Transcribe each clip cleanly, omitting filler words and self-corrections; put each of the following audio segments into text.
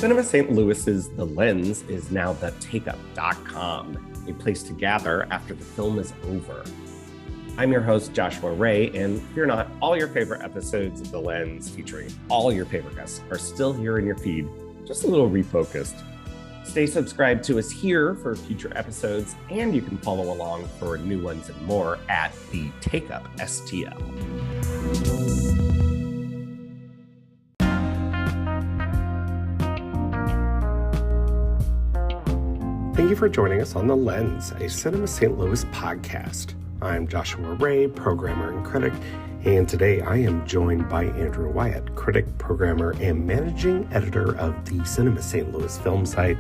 Cinema St. Louis's The Lens is now the takeup.com, a place to gather after the film is over. I'm your host, Joshua Ray, and fear not, all your favorite episodes of The Lens featuring all your favorite guests are still here in your feed, just a little refocused. Stay subscribed to us here for future episodes, and you can follow along for new ones and more at the Takeup STL. Thank you for joining us on The Lens, a Cinema St. Louis podcast. I'm Joshua Ray, programmer and critic, and today I am joined by Andrew Wyatt, critic, programmer, and managing editor of the Cinema St. Louis film site,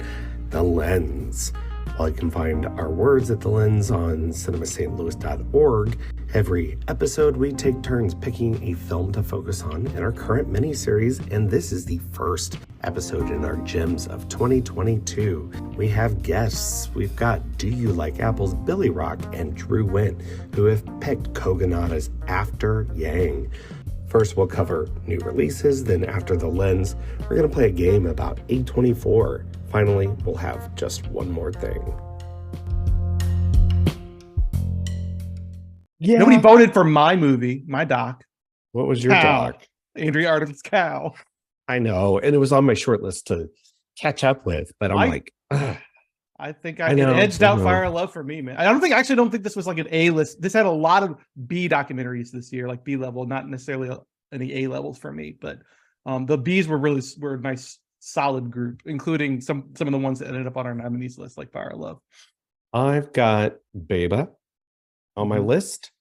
The Lens. While you can find our words at The Lens on cinemastlouis.org, every episode we take turns picking a film to focus on in our current miniseries, and this is the first episode in our Gems of 2022. We have guests. We've got Do You Like Apple's Billy Rock and Drew Wendt, who have picked Kogonada's After Yang. First, we'll cover new releases, then after The Lens, we're going to play a game about A24. Finally, we'll have just one more thing. Yeah. Nobody voted for my movie, my doc. What was your doc? Andrea Arden's Cow. I know, and it was on my short list to catch up with, but I'm like, ugh. I think it edged out Fire of Love for me, man. I actually don't think this was like an A list. This had a lot of B documentaries this year, like B level, not necessarily any A levels for me, but the Bs were a nice, solid group, including some of the ones that ended up on our nominees list, like Fire of Love. I've got Beba on my list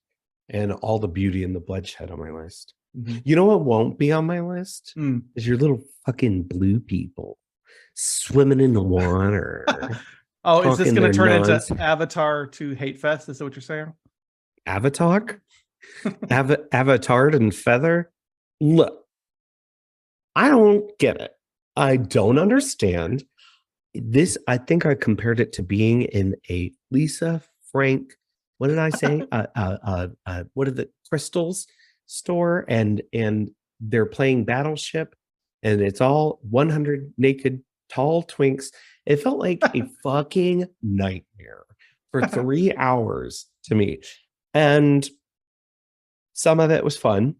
and All the Beauty and the Bloodshed on my list. Mm-hmm. You know what won't be on my list? Is your little fucking blue people swimming in the water. Oh, is this going to turn into Avatar to Hate Fest? Is that what you're saying? Avatar? Avatar and Feather? Look, I don't get it. I don't understand this. I think I compared it to being in a Lisa Frank. What did I say? What are the Crystals store? And they're playing Battleship, and it's all 100 naked tall twinks. It felt like a fucking nightmare for 3 hours to me, and some of it was fun.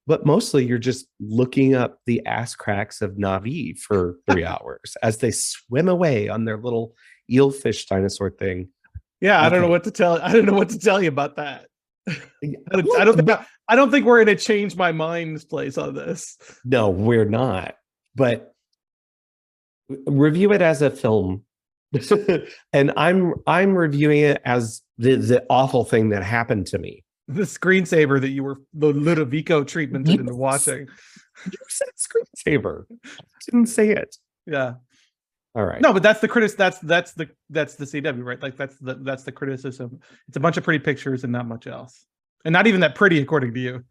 But mostly you're just looking up the ass cracks of Na'vi for 3 hours as they swim away on their little eelfish dinosaur thing. Yeah, I don't know what to tell. I don't know what to tell you about that. I don't think we're in a change my mind's place on this. No, we're not. But review it as a film. And I'm reviewing it as the awful thing that happened to me. The screensaver that you were the Ludovico treatment into watching. You said screensaver. I didn't say it. Yeah. All right. No, but that's the that's the CW, right? Like that's the criticism. It's a bunch of pretty pictures and not much else. And not even that pretty, according to you.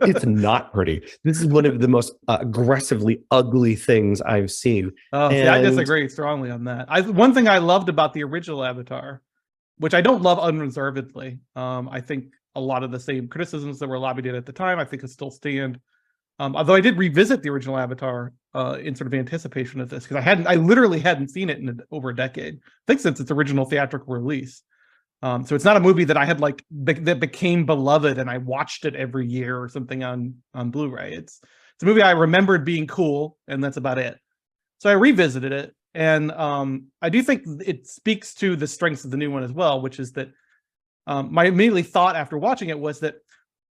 It's not pretty. This is one of the most aggressively ugly things I've seen. Oh, see, I disagree strongly on that. One thing I loved about the original Avatar, which I don't love unreservedly, I think a lot of the same criticisms that were lobbied at the time, I think, could still stand. Although I did revisit the original Avatar in sort of anticipation of this, because I literally hadn't seen it in over a decade. I think since its original theatrical release. So it's not a movie that I had that became beloved and I watched it every year or something on Blu-ray. It's a movie I remembered being cool, and that's about it. So I revisited it, and I do think it speaks to the strengths of the new one as well, which is that my immediately thought after watching it was that,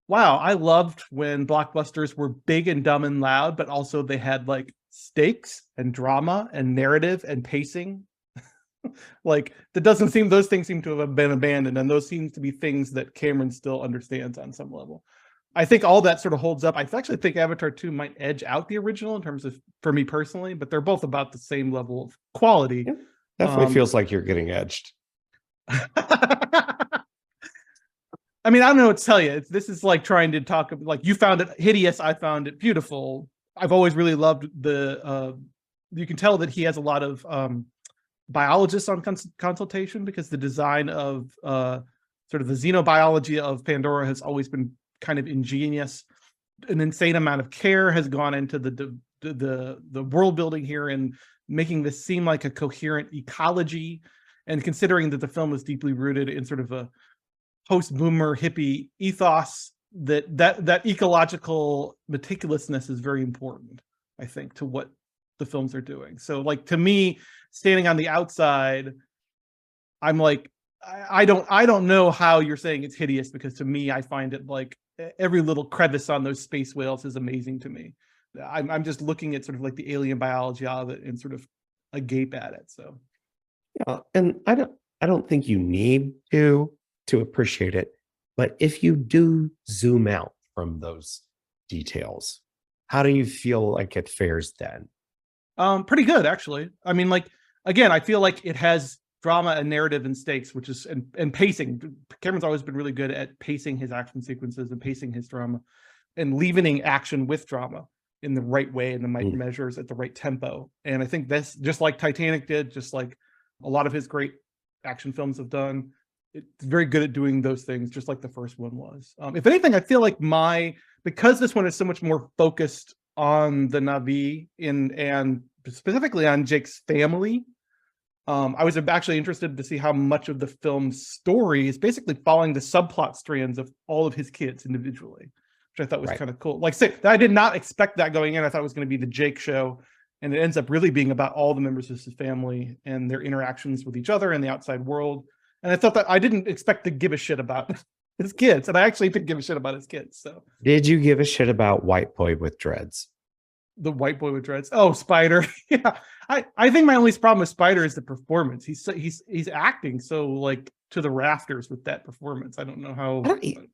wow, I loved when blockbusters were big and dumb and loud, but also they had like stakes and drama and narrative and pacing. Like those things seem to have been abandoned, and those seem to be things that Cameron still understands on some level. I think all that sort of holds up. I actually think Avatar 2 might edge out the original in terms of, for me personally, but they're both about the same level of quality. Yeah, definitely feels like you're getting edged. I mean, I don't know what to tell you. This is like trying to talk, like, you found it hideous, I found it beautiful. I've always really loved you can tell that he has a lot of biologists on consultation, because the design of sort of the xenobiology of Pandora has always been kind of ingenious. An insane amount of care has gone into the the world building here and making this seem like a coherent ecology, and considering that the film is deeply rooted in sort of a post-boomer hippie ethos, that ecological meticulousness is very important, I think, to what the films are doing. So like, to me, standing on the outside, I'm like, I don't know how you're saying it's hideous, because to me, I find it like every little crevice on those space whales is amazing to me. I'm just looking at sort of like the alien biology of it and sort of agape at it. So Yeah, and I don't think you need to appreciate it, but if you do zoom out from those details, how do you feel like it fares then? pretty good, actually. I mean, like, again, I feel like it has drama and narrative and stakes, which is and pacing. Cameron's always been really good at pacing his action sequences and pacing his drama and leavening action with drama in the right way and the right measures at the right tempo. And I think that's just like Titanic did, just like a lot of his great action films have done. It's very good at doing those things, just like the first one was. If anything, I feel like because this one is so much more focused on the Na'vi and specifically on Jake's family, I was actually interested to see how much of the film's story is basically following the subplot strands of all of his kids individually, which I thought was kind of cool. Like, say, I did not expect that going in. I thought it was going to be the Jake show, and it ends up really being about all the members of his family and their interactions with each other and the outside world. And I thought that I didn't expect to give a shit about his kids, and I actually did give a shit about his kids. So, did you give a shit about White Boy with Dreads? The white boy with dreads. Oh, Spider. Yeah, I think my only problem with Spider is the performance. He's acting so like to the rafters with that performance. I don't know how.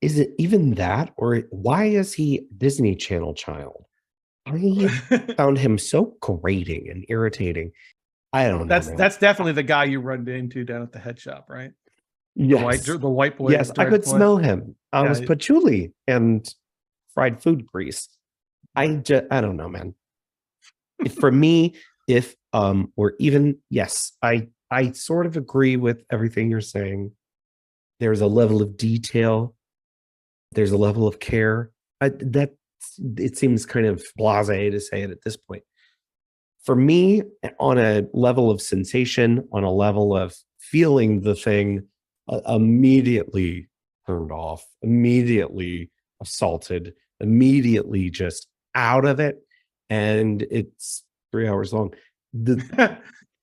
Is it even that, or why is he Disney Channel child? I found him so grating and irritating. I don't know. That's definitely the guy you run into down at the head shop, right? Yes. The white boy. Yes, I could smell him. I was patchouli and fried food grease. I don't know, man. For me, or even, yes, I sort of agree with everything you're saying. There's a level of detail. There's a level of care. It seems kind of blasé to say it at this point. For me, on a level of sensation, on a level of feeling the thing, immediately turned off, immediately assaulted, immediately just out of it, and it's 3 hours long. The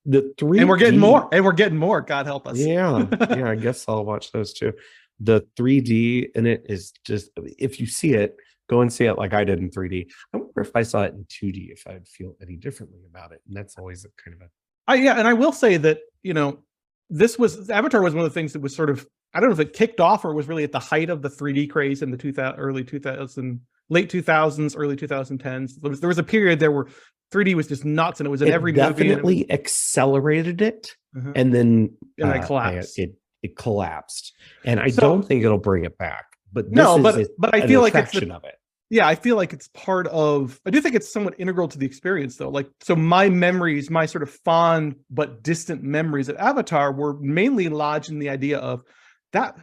3D, and we're getting more. God help us. Yeah, I guess I'll watch those too. The 3D in it is just, if you see it, go and see it like I did in 3D. I wonder if I saw it in 2D, if I'd feel any differently about it. And that's always a kind of a. Yeah, and I will say that Avatar was one of the things that was sort of, I don't know if it kicked off or was really at the height of the 3D craze in the late 2000s, early 2010s. There was a period there where 3D was just nuts, and it was in every movie. Definitely accelerated it, and then it collapsed. It collapsed, and I don't think it'll bring it back. But I feel like it's of it. Yeah, I feel like it's part of. I do think it's somewhat integral to the experience, though. Like, so my memories, my sort of fond but distant memories of Avatar, were mainly lodged in the idea of that.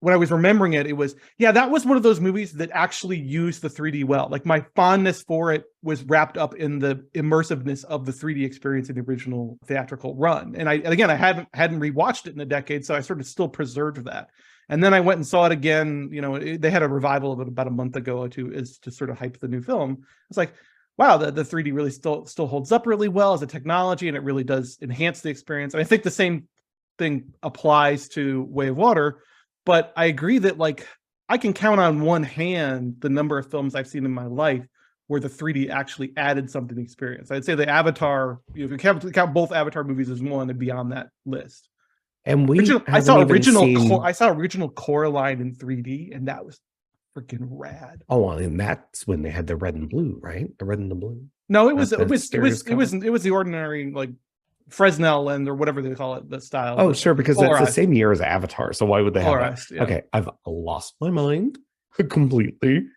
When I was remembering it, it was, that was one of those movies that actually used the 3D well. Like, my fondness for it was wrapped up in the immersiveness of the 3D experience in the original theatrical run. And I hadn't rewatched it in a decade, so I sort of still preserved that. And then I went and saw it again. They had a revival of it about a month ago to sort of hype the new film. It's like, wow, the 3D really still holds up really well as a technology, and it really does enhance the experience. And I think the same thing applies to Way of Water. But I agree that, like, I can count on one hand the number of films I've seen in my life where the 3D actually added something to the experience. I'd say the Avatar, if you count both Avatar movies as one, it'd be on that list. And I saw original Coraline in 3D, and that was freaking rad. Oh, and that's when they had the red and blue, right? The red and the blue. No, it was the ordinary, like, Fresnel and or whatever they call it, the style. Oh, sure, because that's the same year as Avatar. So why would they have that? Yeah. Okay, I've lost my mind completely.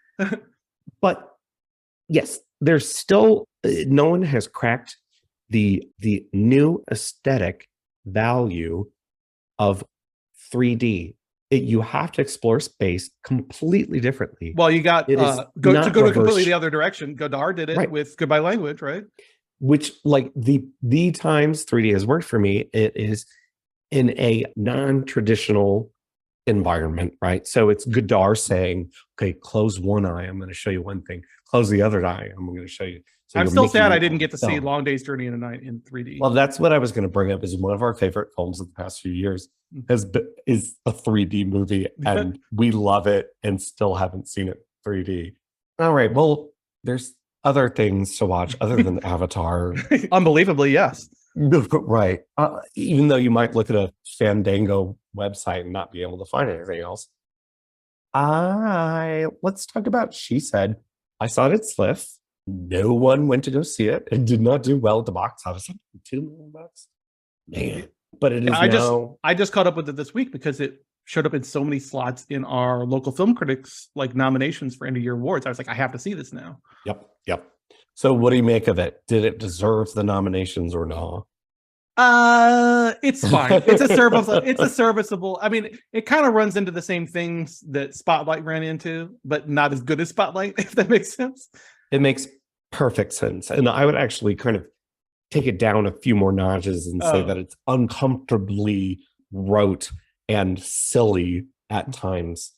But yes, there's still no one has cracked the new aesthetic value of 3D you have to explore space completely differently. Well, you got It is go not to reverse- completely the other direction. Godard did it Right. with Goodbye Language, right? which like the times 3D has worked for me, it is in a non-traditional environment, right? So it's Godard saying, okay, close one eye, I'm going to show you one thing. Close the other eye, I'm going to show you. So I'm you're still sad making I didn't get to see film. Long Day's Journey in a Night in 3D. Well, that's what I was going to bring up, is one of our favorite films of the past few years is a 3D movie, and we love it and still haven't seen it 3D. All right, well, there's other things to watch other than Avatar. Unbelievably, yes. Right. Even though you might look at a Fandango website and not be able to find anything else. Let's talk about She Said. I saw it at Sliff. No one went to go see it. It did not do well at the box office. $2 million. Man. But it is I just caught up with it this week because it showed up in so many slots in our local film critics like nominations for end of year awards. I was like, I have to see this now. Yep. So what do you make of it? Did it deserve the nominations or not? It's fine. It's a serviceable. I mean, it kind of runs into the same things that Spotlight ran into, but not as good as Spotlight, if that makes sense. It makes perfect sense. And I would actually kind of take it down a few more notches and say that it's uncomfortably rote and silly at times.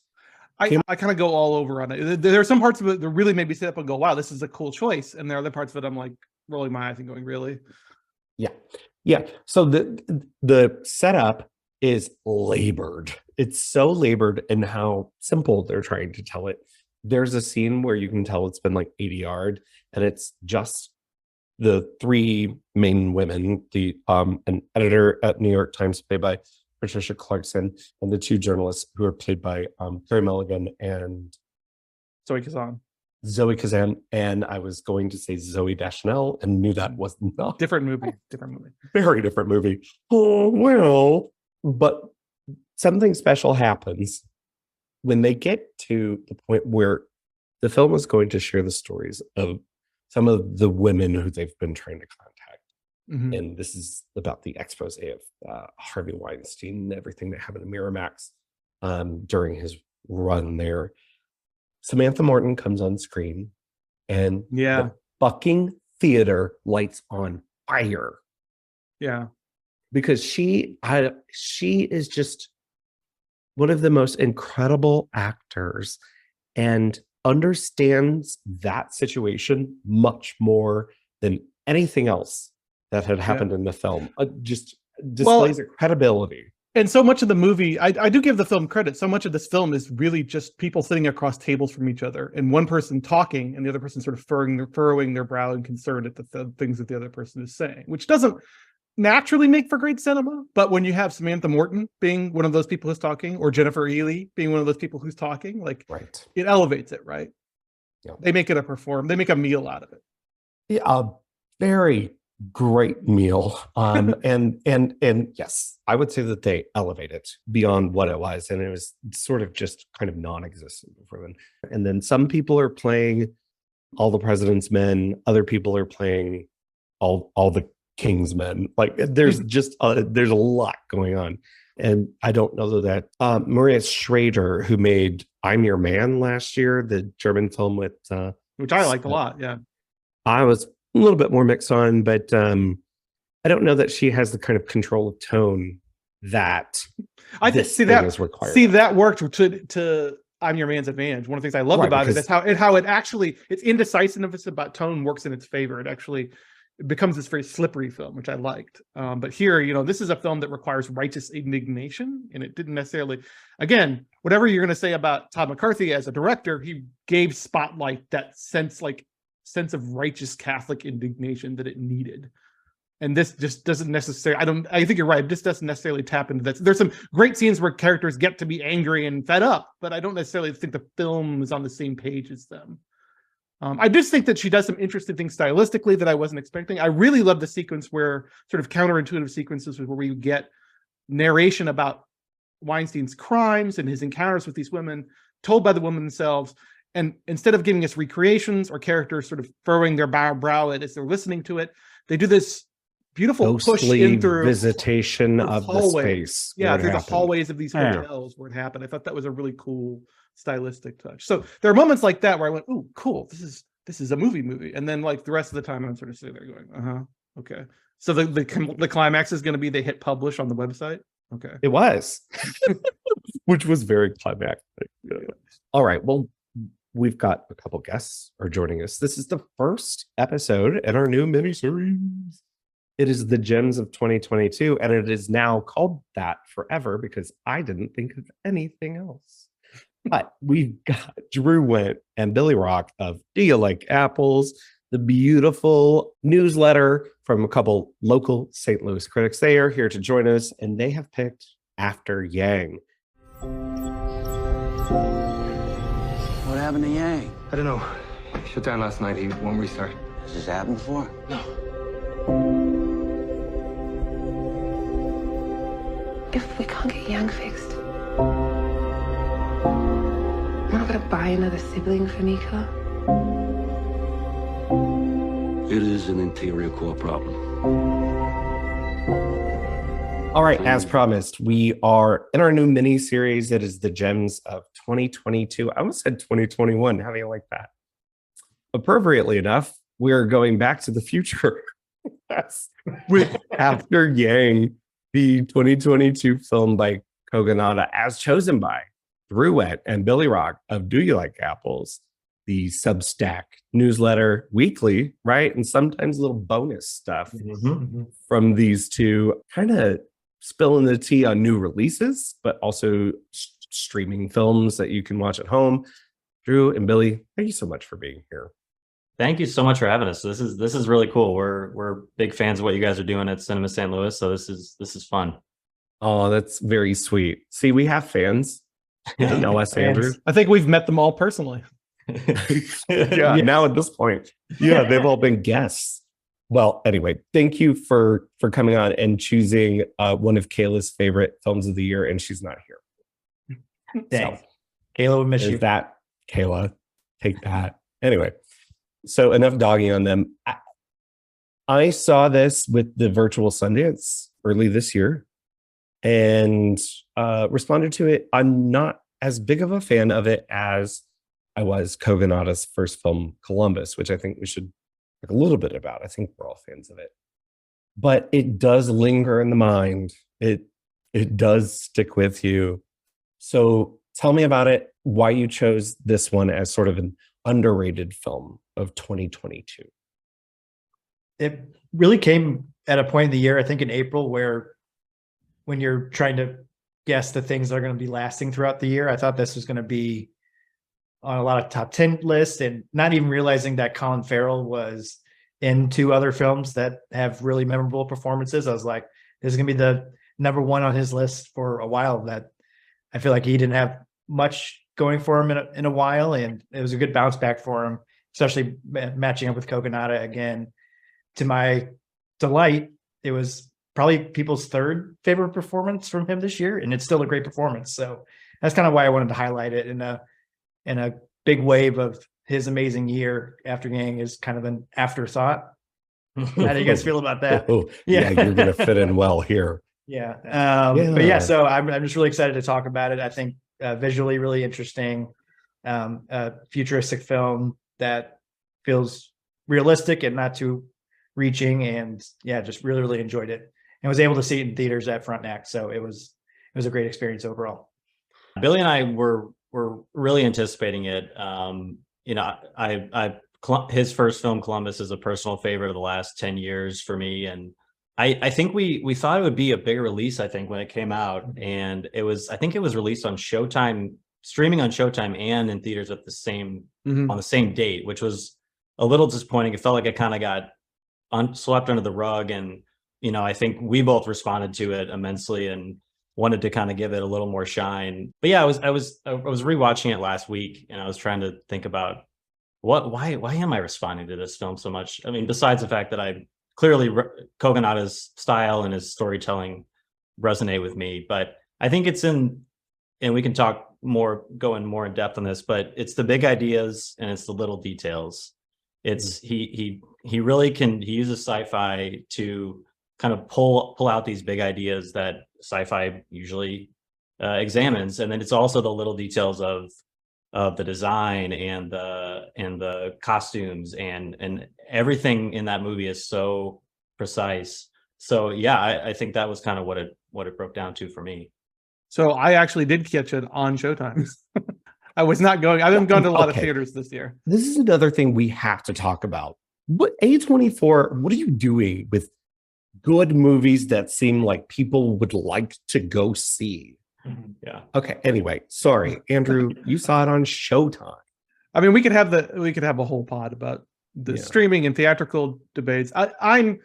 I kind of go all over on it. There are some parts of it that really made me sit up and go, wow, this is a cool choice. And there are other parts of it I'm like rolling my eyes and going, really? Yeah. So the setup is labored. It's so labored in how simple they're trying to tell it. There's a scene where you can tell it's been like 80 yard, and it's just the three main women, an editor at New York Times played by Patricia Clarkson, and the two journalists who are played by Carey Mulligan and Zoe Kazan. And I was going to say Zoe Deschanel and knew that was not. Different movie. Very different movie. Oh, well, but something special happens when they get to the point where the film is going to share the stories of some of the women who they've been trying to contact. Mm-hmm. And this is about the expose of Harvey Weinstein and everything that happened to Miramax during his run there. Samantha Morton comes on screen, and the fucking theater lights on fire. Yeah. Because she is just one of the most incredible actors and understands that situation much more than anything else that had happened in the film. Just displays a credibility. And so much of the movie, I do give the film credit. So much of this film is really just people sitting across tables from each other and one person talking and the other person sort of furrowing their brow in concern at the things that the other person is saying, which doesn't naturally make for great cinema. But when you have Samantha Morton being one of those people who's talking, or Jennifer Ely being one of those people who's talking, like it elevates it, right? Yeah. They make it they make a meal out of it. Yeah, a very great meal. And yes, I would say that they elevate it beyond what it was. And it was sort of just kind of non-existent before then. And then some people are playing All the President's Men. Other people are playing all the King's Men. Like there's just there's a lot going on. And I don't know that Maria Schrader, who made I'm Your Man last year, the German film with which I liked a lot. Yeah, I was a little bit more mixed on, but I don't know that she has the kind of control of tone that I just see that is required. See, that worked to I'm Your Man's advantage. One of the things I loved about it is how it actually, its indecisiveness about tone works in its favor. It actually becomes this very slippery film, which I liked. But here, this is a film that requires righteous indignation, and it didn't necessarily. Again, whatever you're going to say about Todd McCarthy as a director, he gave Spotlight that sense of righteous Catholic indignation that it needed. And this just doesn't necessarily, I think you're right, this doesn't necessarily tap into that. There's some great scenes where characters get to be angry and fed up, but I don't necessarily think the film is on the same page as them. I just think that she does some interesting things stylistically that I wasn't expecting. I really love the sequence where, sort of counterintuitive sequences where we get narration about Weinstein's crimes and his encounters with these women told by the women themselves. And instead of giving us recreations or characters sort of furrowing their brow as they're listening to it, they do this beautiful push ghostly in through visitation of the hallway. space. Yeah, where it through the happened. hallways of these Yeah. hotels where it happened. I thought that was a really cool stylistic touch. So there are moments like that where I went, "Ooh, cool! This is a movie," and then like the rest of the time I'm sort of sitting there going, okay." So the climax is going to be they hit publish on the website. Okay, It was, which was very climactic. All right, well, we've got a couple guests are joining us. This is the first episode in our new miniseries. It is the Gems of 2022, and it is now called that forever because I didn't think of anything else. But we've got Drew Wendt and Billy Rock of Do You Like Apples, the beautiful newsletter from a couple local St. Louis critics. They are here to join us, and they have picked After Yang. What happened to Yang? I don't know. He shut down last night. He won't restart. Has this happened before? No. If we can't get Yang fixed, I'm not gonna buy another sibling for Nico. It is an interior core problem. All right, as promised, we are in our new mini series. It is the Gems of 2022. I almost said 2021. How do you like that? Appropriately enough, we are going back to the future. Yes, with After Yang, the 2022 film by Kogonada, as chosen by Drew Wendt and Billy Rock of Do You Like Apples, the Substack newsletter weekly, right? And sometimes little bonus stuff from these two, kind of spilling the tea on new releases, but also streaming films that you can watch at home. Drew and Billy, thank you so much for being here. Thank you so much for having us. This is really cool. We're big fans of what you guys are doing at Cinema St. Louis, so this is fun. Oh, that's very sweet. See, we have fans. You know us, Andrew. I think we've met them all personally. Yeah, now at this point, yeah, they've all been guests. Well, anyway, thank you for coming on and choosing one of Kayla's favorite films of the year, and she's not here. Dang. So, Kayla would miss is you. that Kayla? Take that. Anyway, so enough dogging on them. I saw this with the virtual Sundance early this year and responded to it. I'm not as big of a fan of it as I was Kogonada's first film, Columbus, which I think we should talk a little bit about. I think we're all fans of it. But it does linger in the mind. It does stick with you. So tell me about it, why you chose this one as sort of an underrated film of 2022. It really came at a point in the year, I think in April, where when you're trying to guess the things that are going to be lasting throughout the year, I thought this was going to be on a lot of top 10 lists, and not even realizing that Colin Farrell was in two other films that have really memorable performances. I was like, this is going to be the number one on his list for a while. That I feel like he didn't have much going for him in a while, and it was a good bounce back for him, especially matching up with Kogonada again. To my delight, it was probably people's third favorite performance from him this year, and it's still a great performance. So that's kind of why I wanted to highlight it in a big wave of his amazing year. After Yang is kind of an afterthought. How do you guys feel about that? Yeah, you're going to fit in well here. Yeah. But yeah, so I'm just really excited to talk about it. I think visually really interesting, a futuristic film that feels realistic and not too reaching, and yeah, just really, really enjoyed it and was able to see it in theaters at Frontenac. So it was a great experience overall. Billy and I were really anticipating it. His first film, Columbus, is a personal favorite of the last 10 years for me. And I think we thought it would be a bigger release, I think, when it came out. And I think it was released on Showtime, streaming on Showtime and in theaters at the same, on the same date, which was a little disappointing. It felt like it kind of got swept under the rug. And, I think we both responded to it immensely and wanted to kind of give it a little more shine. But yeah, I was rewatching it last week, and I was trying to think about why am I responding to this film so much? I mean, besides the fact that I clearly Kogonada's style and his storytelling resonate with me, but I think it's and we can go in more in depth on this, but it's the big ideas and it's the little details. It's he really he uses sci-fi to kind of pull out these big ideas that sci-fi usually examines, and then it's also the little details of the design and the costumes and everything in that movie is so precise. So yeah, I think that was kind of what it broke down to for me. So I actually did catch it on Showtime. I was not going. I haven't gone to a lot of Okay. theaters this year. This is another thing we have to talk about. What A24, what are you doing with good movies that seem like people would like to go see? Yeah. Okay, anyway, sorry. Andrew, you saw it on Showtime. I mean, we could have a whole pod about the Yeah. streaming and theatrical debates. I'm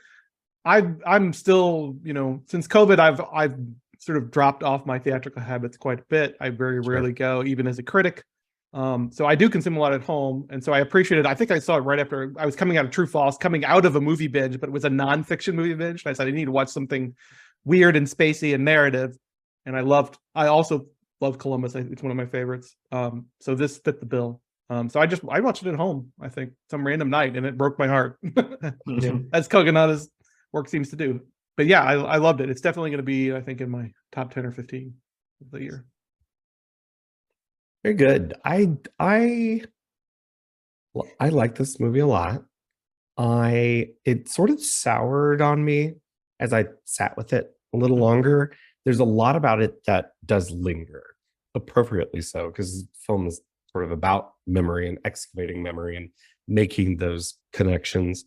still, since COVID, I've sort of dropped off my theatrical habits quite a bit. I very rarely go, even as a critic. So I do consume a lot at home, and so I appreciate it. I think I saw it right after I was coming out of True False, coming out of a movie binge, but it was a nonfiction movie binge. And I said I need to watch something weird and spacey and narrative. And I also love Columbus. It's one of my favorites. So this fit the bill. So I watched it at home, I think, some random night, and it broke my heart. As Kogonada's work seems to do. But yeah, I loved it. It's definitely going to be, I think, in my top 10 or 15 of the year. Very good. I like this movie a lot. It sort of soured on me as I sat with it a little longer. There's a lot about it that does linger, appropriately so, because the film is sort of about memory and excavating memory and making those connections.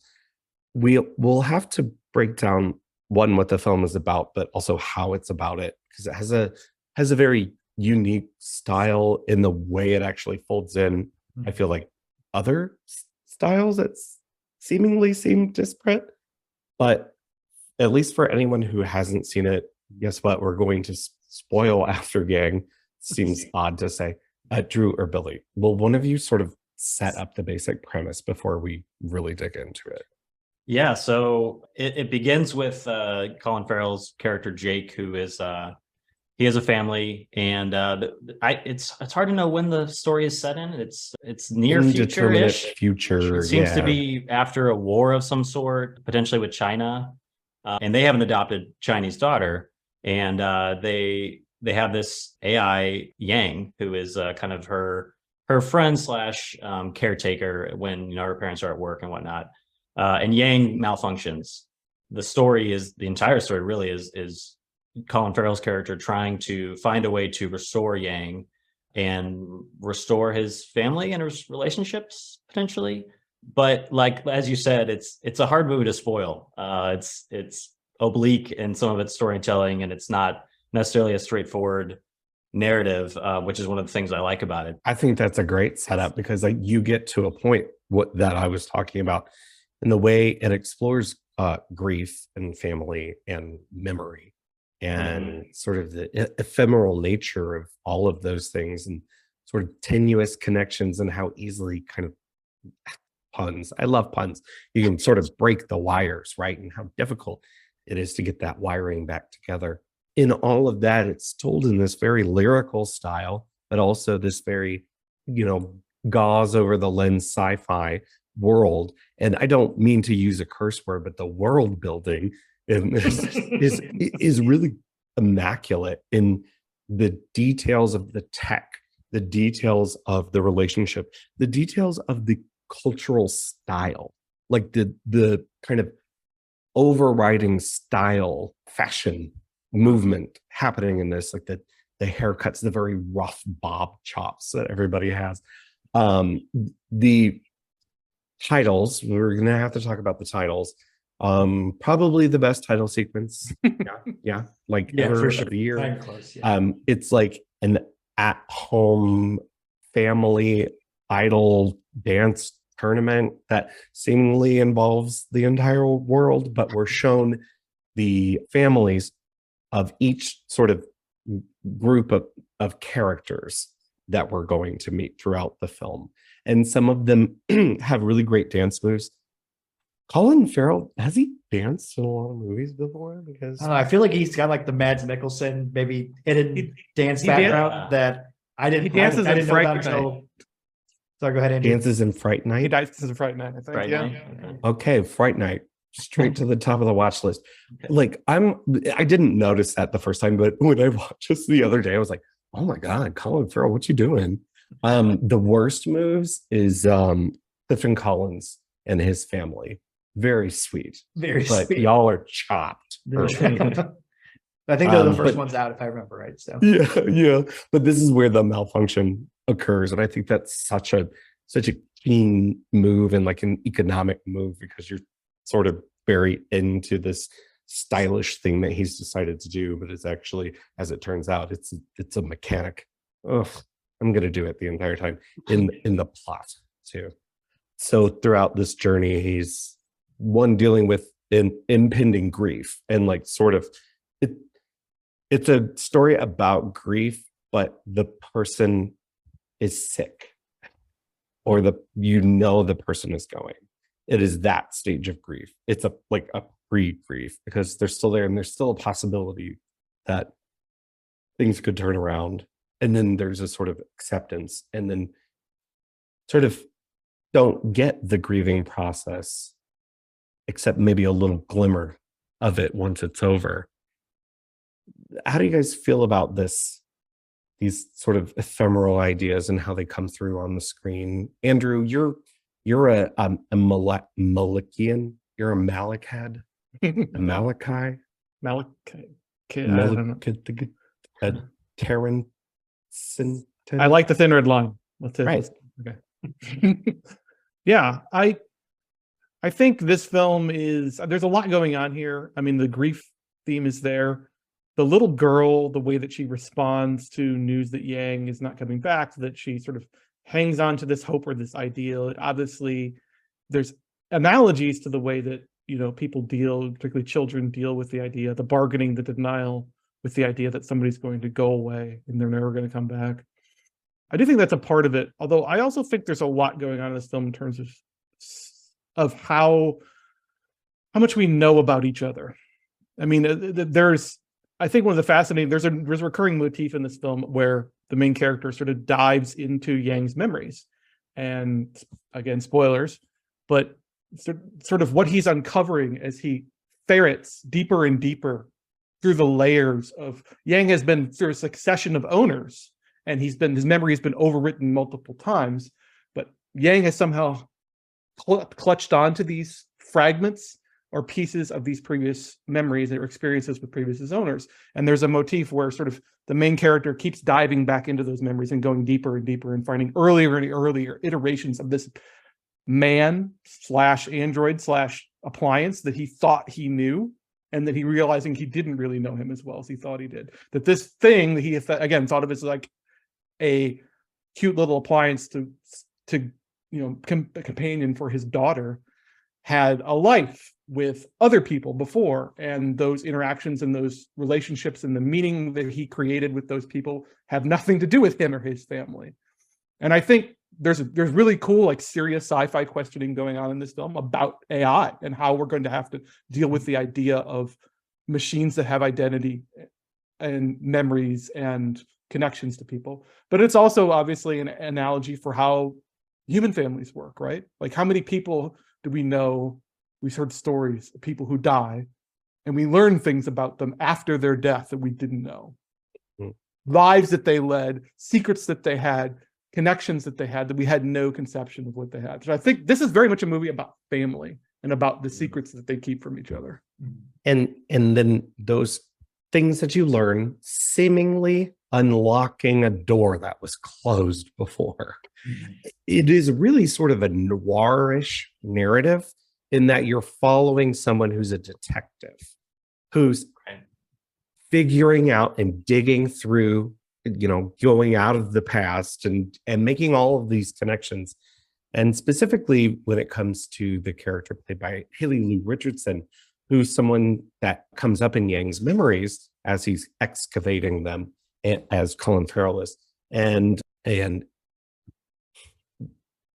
We'll have to break down what the film is about, but also how it's about it, because it has a very unique style in the way it actually folds in. I feel like other styles that seemingly seem disparate, but at least for anyone who hasn't seen it, guess what? We're going to spoil After Gang. Seems odd to say. Drew or Billy, will one of you sort of set up the basic premise before we really dig into it? Yeah, so it begins with Colin Farrell's character Jake, who is he has a family, and it's hard to know when the story is set in. It's near Indeterminate future-ish. future. It seems to be after a war of some sort, potentially with China, and they have an adopted Chinese daughter, and they have this AI Yang, who is kind of her friend slash caretaker when her parents are at work and whatnot. And Yang malfunctions. The entire story really is Colin Farrell's character trying to find a way to restore Yang and restore his family and his relationships potentially. But like, as you said, it's a hard movie to spoil. It's oblique in some of its storytelling, and it's not necessarily a straightforward narrative, which is one of the things I like about it. I think that's a great setup, because you get to a point that I was talking about, in the way it explores grief and family and memory and sort of the ephemeral nature of all of those things, and sort of tenuous connections, and how easily kind of puns. I love puns. You can sort of break the wires, right? And how difficult it is to get that wiring back together. In all of that, it's told in this very lyrical style, but also this very, gauze over the lens sci-fi world. And I don't mean to use a curse word, but the world building is really immaculate in the details of the tech, the details of the relationship, the details of the cultural style, like the kind of overriding style, fashion movement happening in this, like the haircuts, the very rough bob chops that everybody has. The titles, we're gonna have to talk about the titles. Probably the best title sequence. Yeah, ever for sure. of the year. I'm close, yeah. It's like an at-home family idol dance tournament that seemingly involves the entire world, but we're shown the families of each sort of group of characters that we're going to meet throughout the film. And some of them have really great dance moves. Colin Farrell, has he danced in a lot of movies before? Because I don't know, I feel like he's got like the Mads Mikkelsen maybe hidden dance he background that I didn't. He dances I in didn't know Fright about Night. until. So go ahead, Andy. dances in Fright He Night. dies in Fright Night, I think. Fright yeah. Night? Okay, Fright Night. straight to the top of the watch list. Like I didn't notice that the first time, but when I watched this the other day, I was like, oh my God, Colin Farrell, what you doing? The worst moves is Clifton Collins and his family. Very sweet. Very But sweet. y'all are chopped. I think they're the first ones out, if I remember right. So Yeah. But this is where the malfunction occurs. And I think that's such a keen move and like an economic move, because you're sort of very into this stylish thing that he's decided to do, but it's actually, as it turns out, it's a mechanic. Ugh, I'm gonna do it the entire time in the plot too. So throughout this journey, he's dealing with an impending grief, and like sort of it's a story about grief, but the person is sick, or the person is going. It is that stage of grief. It's a pre-grief, because they're still there, and there's still a possibility that things could turn around. And then there's a sort of acceptance, and then sort of don't get the grieving process, except maybe a little glimmer of it once it's over. How do you guys feel about these sort of ephemeral ideas and how they come through on the screen? Andrew, you're a Malachian. You're a Malachad. A Malachi. Malachi. I don't know. Terran. I like the thin red line. Let's Right. Okay. Yeah, I think this film there's a lot going on here. I mean, the grief theme is there. The little girl, the way that she responds to news that Yang is not coming back, that she sort of hangs on to this hope or this ideal. Obviously, there's analogies to the way that, people deal, particularly children, deal with the idea, the bargaining, the denial with the idea that somebody's going to go away and they're never going to come back. I do think that's a part of it. Although I also think there's a lot going on in this film in terms of how much we know about each other. I mean, I think one of the fascinating, there's a recurring motif in this film where the main character sort of dives into Yang's memories. And again, spoilers, but sort of what he's uncovering as he ferrets deeper and deeper through the layers of Yang has been through a succession of owners, and his memory has been overwritten multiple times, but Yang has somehow clutched onto these fragments or pieces of these previous memories or experiences with previous owners. And there's a motif where sort of the main character keeps diving back into those memories and going deeper and deeper and finding earlier and earlier iterations of this man/android/appliance that he thought he knew, and that he realizing he didn't really know him as well as he thought he did. That this thing that he again thought of as like a cute little appliance to a companion for his daughter, had a life with other people before, and those interactions and those relationships and the meaning that he created with those people have nothing to do with him or his family. And I think there's really cool, like, serious sci-fi questioning going on in this film about AI and how we're going to have to deal with the idea of machines that have identity and memories and connections to people. But it's also obviously an analogy for how human families work, right? Like, how many people do we know? We've heard stories of people who die, and we learn things about them after their death that we didn't know. Lives that they led, secrets that they had, connections that they had that we had no conception of what they had. So I think this is very much a movie about family and about the secrets that they keep from each other. And then those things that you learn seemingly unlocking a door that was closed before. It is really sort of a noirish narrative in that you're following someone who's a detective, who's figuring out and digging through, going out of the past and making all of these connections. And specifically when it comes to the character played by Haley Lou Richardson, who's someone that comes up in Yang's memories as he's excavating them, as Colin Farrell is. And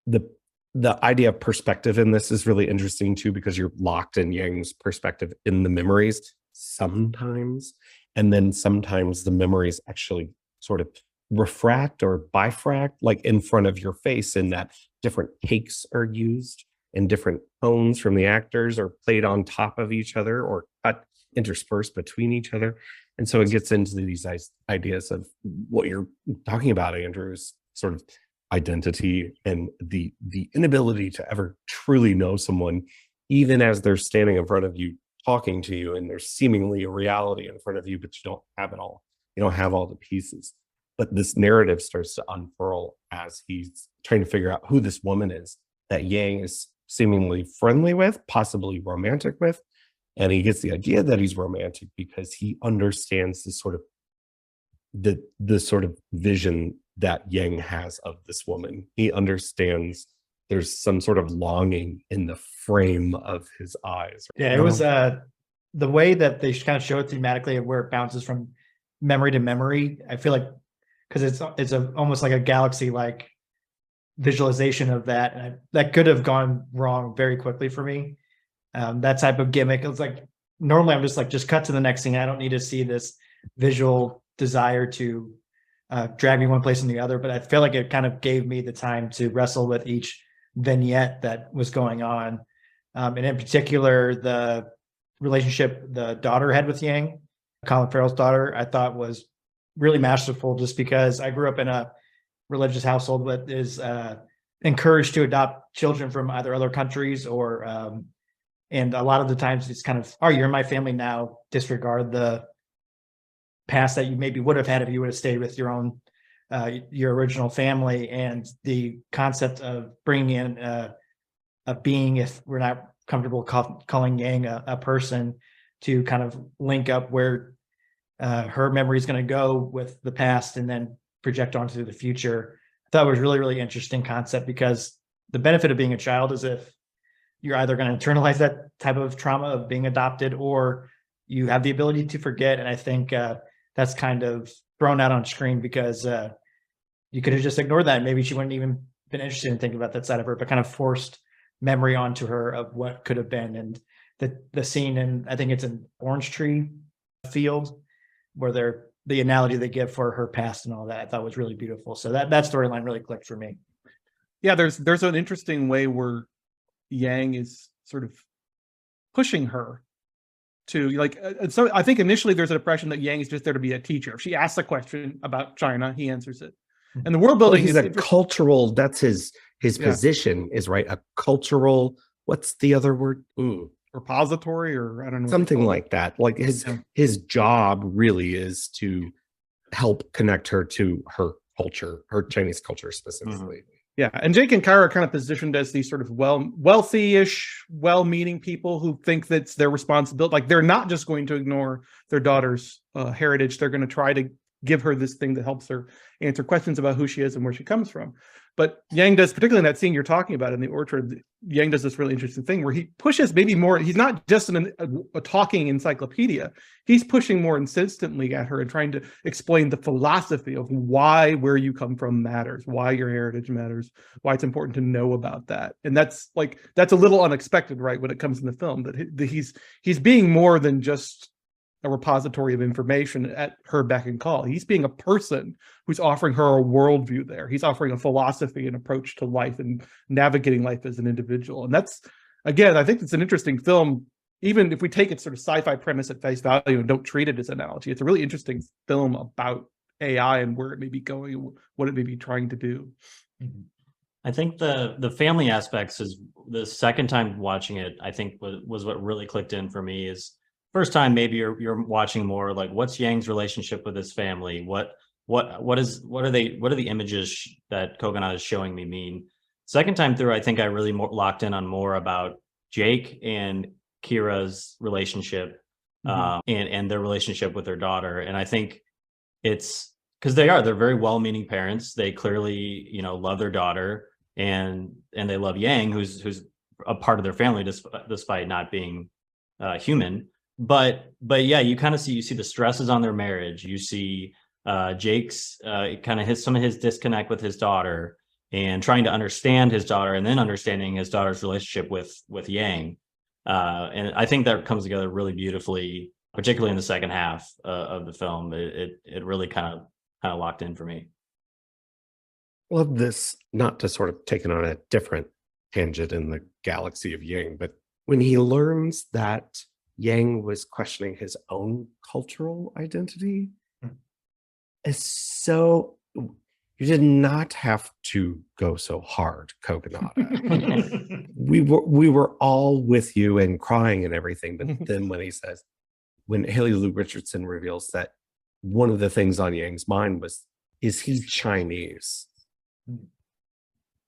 the idea of perspective in this is really interesting too, because you're locked in Yang's perspective in the memories sometimes, and then sometimes the memories actually sort of refract or bifract, like in front of your face, in that different takes are used. and different tones from the actors are played on top of each other or cut interspersed between each other. And so it gets into these ideas of what you're talking about, Andrew, is sort of identity and the inability to ever truly know someone, even as they're standing in front of you talking to you, and there's seemingly a reality in front of you, but you don't have it all. You don't have all the pieces. But this narrative starts to unfurl as he's trying to figure out who this woman is that Yang is seemingly friendly with, possibly romantic with. And he gets the idea that he's romantic because he understands the sort of vision that Yang has of this woman. He understands there's some sort of longing in the frame of his eyes. Yeah, it was the way that they kind of show it thematically of where it bounces from memory to memory. I feel like because it's almost like a galaxy like visualization of that, and that could have gone wrong very quickly for me. That type of gimmick, it was like normally I'm just cut to the next thing. I don't need to see this visual desire to drag me one place and the other, but I feel like it kind of gave me the time to wrestle with each vignette that was going on. And in particular, the relationship the daughter had with Yang, Colin Farrell's daughter, I thought was really masterful, just because I grew up in a religious household that is encouraged to adopt children from either other countries or and a lot of the times it's kind of, oh, you're in my family now, disregard the past that you maybe would have had if you would have stayed with your own your original family. And the concept of bringing in a being, if we're not comfortable calling Yang a person, to kind of link up where her memory is going to go with the past and then project onto the future. I thought it was really, really interesting concept, because the benefit of being a child is if you're either going to internalize that type of trauma of being adopted, or you have the ability to forget. And I think that's kind of thrown out on screen, because you could have just ignored that. Maybe she wouldn't even been interested in thinking about that side of her, but kind of forced memory onto her of what could have been. And the scene, and I think it's an orange tree field, where the analogy they give for her past and all that, I thought was really beautiful. So that storyline really clicked for me. Yeah, there's an interesting way where Yang is sort of pushing her to, like, so I think initially there's an impression that Yang is just there to be a teacher. If she asks a question about China, he answers it. And the world building he's is a cultural, that's his position is, right, a cultural, what's the other word? Repository, or I don't know, something like that. Like his job really is to help connect her to her culture, her Chinese culture specifically. Mm-hmm. Yeah, and Jake and Kyra are kind of positioned as these sort of wealthy-ish, well-meaning people who think that's their responsibility. Like, they're not just going to ignore their daughter's heritage. They're going to try to give her this thing that helps her answer questions about who she is and where she comes from. But Yang does, particularly in that scene you're talking about in the orchard, Yang does this really interesting thing where he pushes maybe more. He's not just a talking encyclopedia. He's pushing more insistently at her and trying to explain the philosophy of why where you come from matters, why your heritage matters, why it's important to know about that. And that's a little unexpected, right, when it comes in the film, that he's being more than just a repository of information at her beck and call. He's being a person who's offering her a worldview there. He's offering a philosophy and approach to life and navigating life as an individual. And that's, again, I think it's an interesting film, even if we take its sort of sci-fi premise at face value and don't treat it as an analogy. It's a really interesting film about AI and where it may be going, what it may be trying to do. I think the family aspects is the second time watching it, I think was what really clicked in for me. Is first time maybe you're watching more like, what's Yang's relationship with his family? What are the images that Coconut is showing me mean? Second time through, I think I really locked in on more about Jake and Kira's relationship, and their relationship with their daughter. And I think it's because they're very well-meaning parents. They clearly, love their daughter, and they love Yang, who's a part of their family despite not being human. But yeah, you see the stresses on their marriage. You see Jake's kind of some of his disconnect with his daughter, and trying to understand his daughter, and then understanding his daughter's relationship with Yang. And I think that comes together really beautifully, particularly in the second half of the film. It really kind of locked in for me. Love this, not to sort of take it on a different tangent in the galaxy of Yang, but when he learns that Yang was questioning his own cultural identity, it's so, you did not have to go so hard, Kogonada. we were all with you and crying and everything, but then when Haley Lou Richardson reveals that one of the things on Yang's mind was, is he Chinese?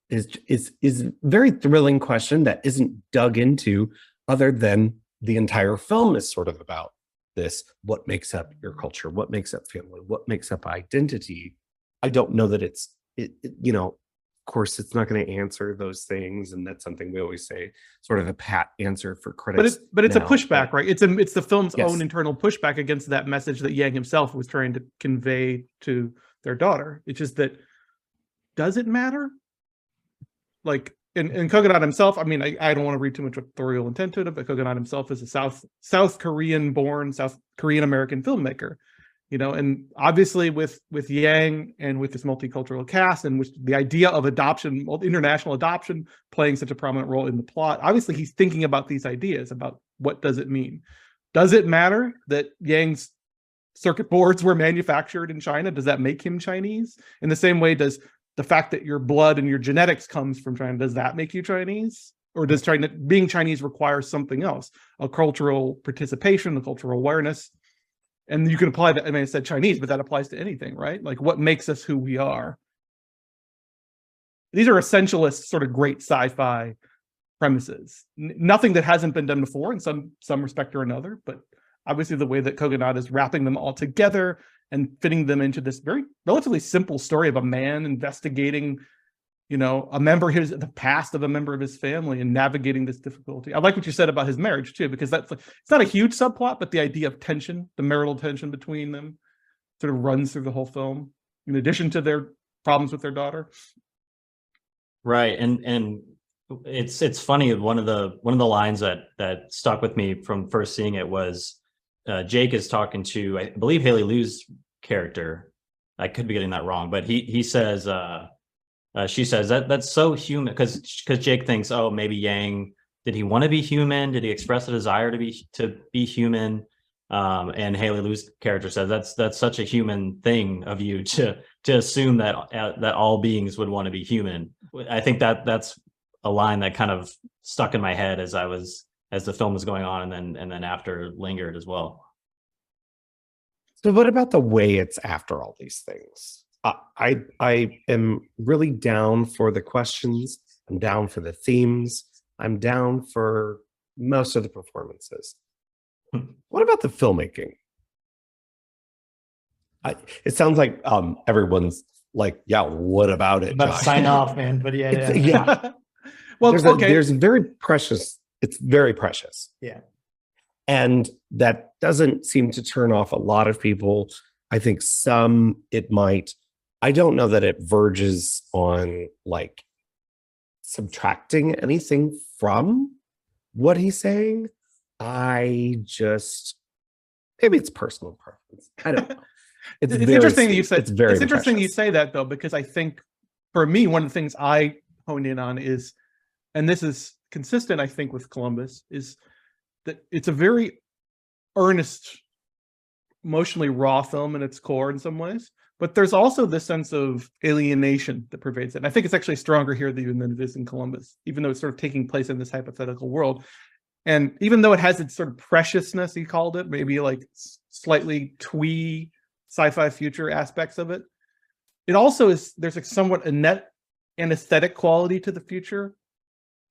Is a very thrilling question that isn't dug into, other than the entire film is sort of about this: what makes up your culture, what makes up family, what makes up identity. I don't know that of course it's not going to answer those things, and that's something we always say, sort of a pat answer for critics. But it's a pushback, right? It's the film's Yes. own internal pushback against that message that Yang himself was trying to convey to their daughter. It's just that, does it matter? Like, and Kogonada himself, I mean, I don't want to read too much authorial intent to it, but Kogonada himself is a South Korean American filmmaker, and obviously with Yang and with this multicultural cast, and with the idea of adoption, international adoption, playing such a prominent role in the plot, obviously he's thinking about these ideas about what does it mean. Does it matter that Yang's circuit boards were manufactured in China? Does that make him Chinese? In the same way, does the fact that your blood and your genetics comes from China, does that make you Chinese? Or does being Chinese require something else? A cultural participation, a cultural awareness. And you can apply that. I mean, I said Chinese, but that applies to anything, right? Like, what makes us who we are? These are essentialist, sort of great sci-fi premises. Nothing that hasn't been done before in some respect or another, but obviously the way that Kogonada is wrapping them all together and fitting them into this very relatively simple story of a man investigating, the past of a member of his family and navigating this difficulty. I like what you said about his marriage too, because it's not a huge subplot, but the idea of tension, the marital tension between them, sort of runs through the whole film, in addition to their problems with their daughter. Right. And it's funny. One of the lines that stuck with me from first seeing it was, Jake is talking to, I believe, Haley Lou's character. I could be getting that wrong, but he says, she says that's so human, because Jake thinks, oh, maybe Yang, did he want to be human? Did he express a desire to be human? And Haley Lou's character says that's such a human thing of you to assume that all beings would want to be human. I think that's a line that kind of stuck in my head as the film was going on, and then after lingered as well. So what about the way it's after all these things? I am really down for the questions. I'm down for the themes. I'm down for most of the performances. What about the filmmaking? It sounds like everyone's like, yeah, what about it? About to sign off, man. But yeah. Well, there's very precious. It's very precious. Yeah. And that doesn't seem to turn off a lot of people. I think some it might. I don't know that it verges on like subtracting anything from what he's saying. Maybe it's personal preference. I don't know. It's interesting that you said. It's very interesting precious. you say that, though, because I think for me, one of the things I honed in on is, and this is consistent, I think, with Columbus, is that it's a very earnest, emotionally raw film in its core in some ways. But there's also this sense of alienation that pervades it. And I think it's actually stronger here than it is in Columbus, even though it's sort of taking place in this hypothetical world. And even though it has its sort of preciousness, he called it, maybe like slightly twee sci-fi future aspects of it, it also is, there's like somewhat a net anesthetic quality to the future.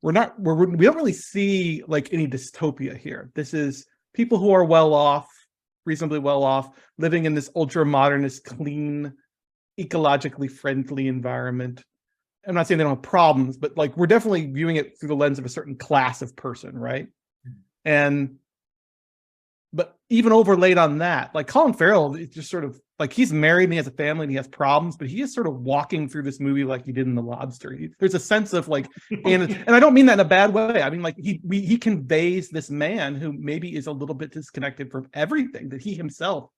We don't really see like any dystopia here. This is people who are well off, reasonably well off, living in this ultra modernist, clean, ecologically friendly environment. I'm not saying they don't have problems, but like we're definitely viewing it through the lens of a certain class of person, right? But even overlaid on that, like Colin Farrell, it's just sort of like he's married and he has a family and he has problems, but he is sort of walking through this movie like he did in The Lobster. There's a sense of like, and I don't mean that in a bad way. I mean, like he conveys this man who maybe is a little bit disconnected from everything, that he himself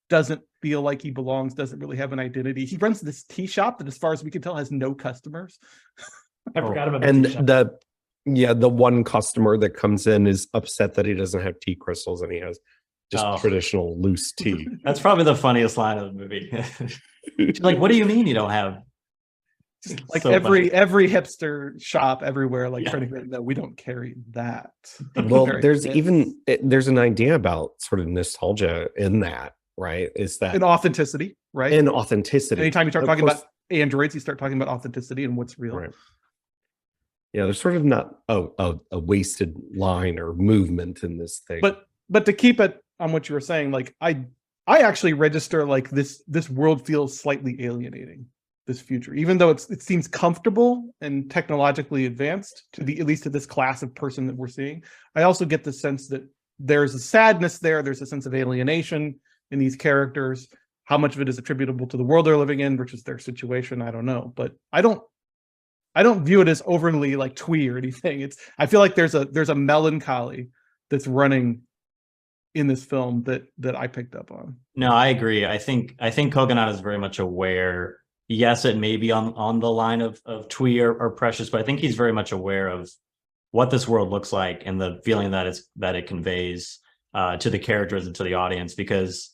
doesn't feel like he belongs, doesn't really have an identity. He runs this tea shop that, as far as we can tell, has no customers. I forgot about And tea shop. the one customer that comes in is upset that he doesn't have tea crystals and he has just Oh. traditional loose tea. That's probably the funniest line of the movie. She's like, "What do you mean you don't have?" Like So every funny. hipster shop everywhere, like Yeah. trying to get, no, we don't carry that. Well, Very there's hip. there's an idea about sort of nostalgia in that, right? Is that And authenticity, right? in authenticity? Anytime you start Of talking course, about androids, you start talking about authenticity and what's real. right. Yeah, there's sort of not a wasted line or movement in this thing. But to keep it on what you were saying, like I actually register like this world feels slightly alienating, this future, even though it seems comfortable and technologically advanced to the, at least to this class of person that we're seeing. I also get the sense that there's a sadness there. There's a sense of alienation in these characters. How much of it is attributable to the world they're living in versus their situation, I don't know. But I don't view it as overly like twee or anything. I feel like there's a melancholy that's running in this film that I picked up on. No, I agree. I think Coconut is very much aware. Yes, it may be on the line of twee or Precious, but I think he's very much aware of what this world looks like and the feeling that it conveys to the characters and to the audience. Because,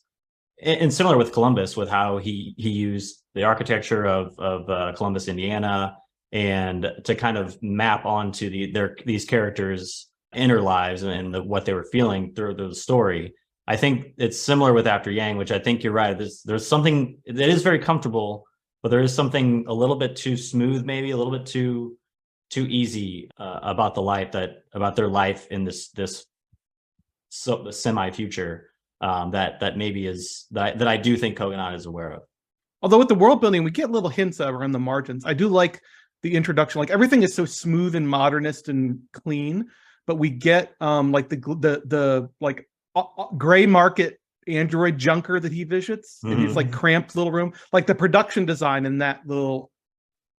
and similar with Columbus, with how he used the architecture of Columbus, Indiana, and to kind of map onto these characters' inner lives and what they were feeling through the story. I think it's similar with After Yang, which I think you're right. There's something that is very comfortable, but there is something a little bit too smooth, maybe a little bit too easy about their life in this semi future that maybe is that I do think Coconut is aware of. Although with the world building, we get little hints around the margins. I do like the introduction. Like everything is so smooth and modernist and clean, but we get like the like gray market android junker that he visits in his like cramped little room. Like the production design in that little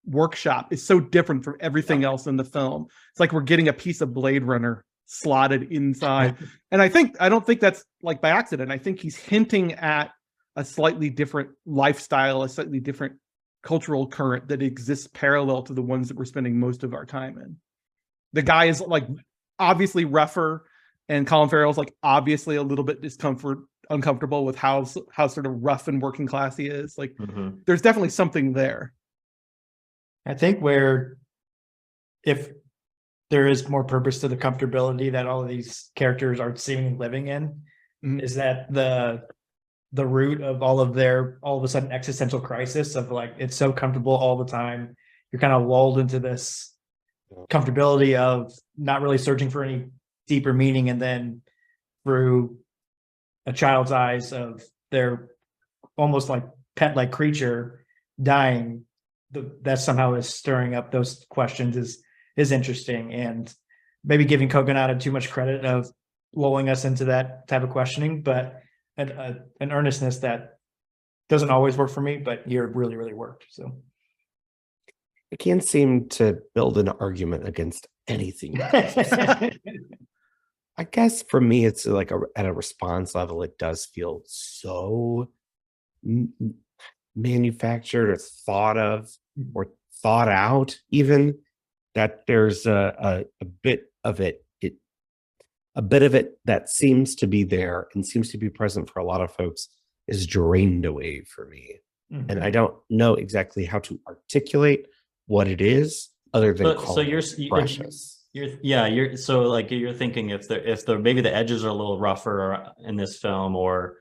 workshop is so different from everything else in the film. It's like we're getting a piece of Blade Runner slotted inside. And I don't think that's like by accident. I think he's hinting at a slightly different lifestyle, a slightly different cultural current that exists parallel to the ones that we're spending most of our time in. The guy is like obviously rougher, and Colin Farrell's like obviously a little bit uncomfortable with how sort of rough and working class he is. Like there's definitely something there. I think where if there is more purpose to the comfortability that all of these characters are seemingly living in, is that the root of all of a sudden existential crisis of like, it's so comfortable all the time. You're kind of lulled into this comfortability of not really searching for any deeper meaning. And then through a child's eyes of their almost like pet-like creature dying, that somehow is stirring up those questions is interesting, and maybe giving Coconut too much credit of lulling us into that type of questioning, but an earnestness that doesn't always work for me, but here really, really worked. So I can't seem to build an argument against anything. I guess for me, it's like at a response level, it does feel so manufactured or thought of or thought out, even that there's a bit of it that seems to be there and seems to be present for a lot of folks is drained away for me. And I don't know exactly how to articulate what it is other than Precious. You're thinking if the maybe the edges are a little rougher in this film, or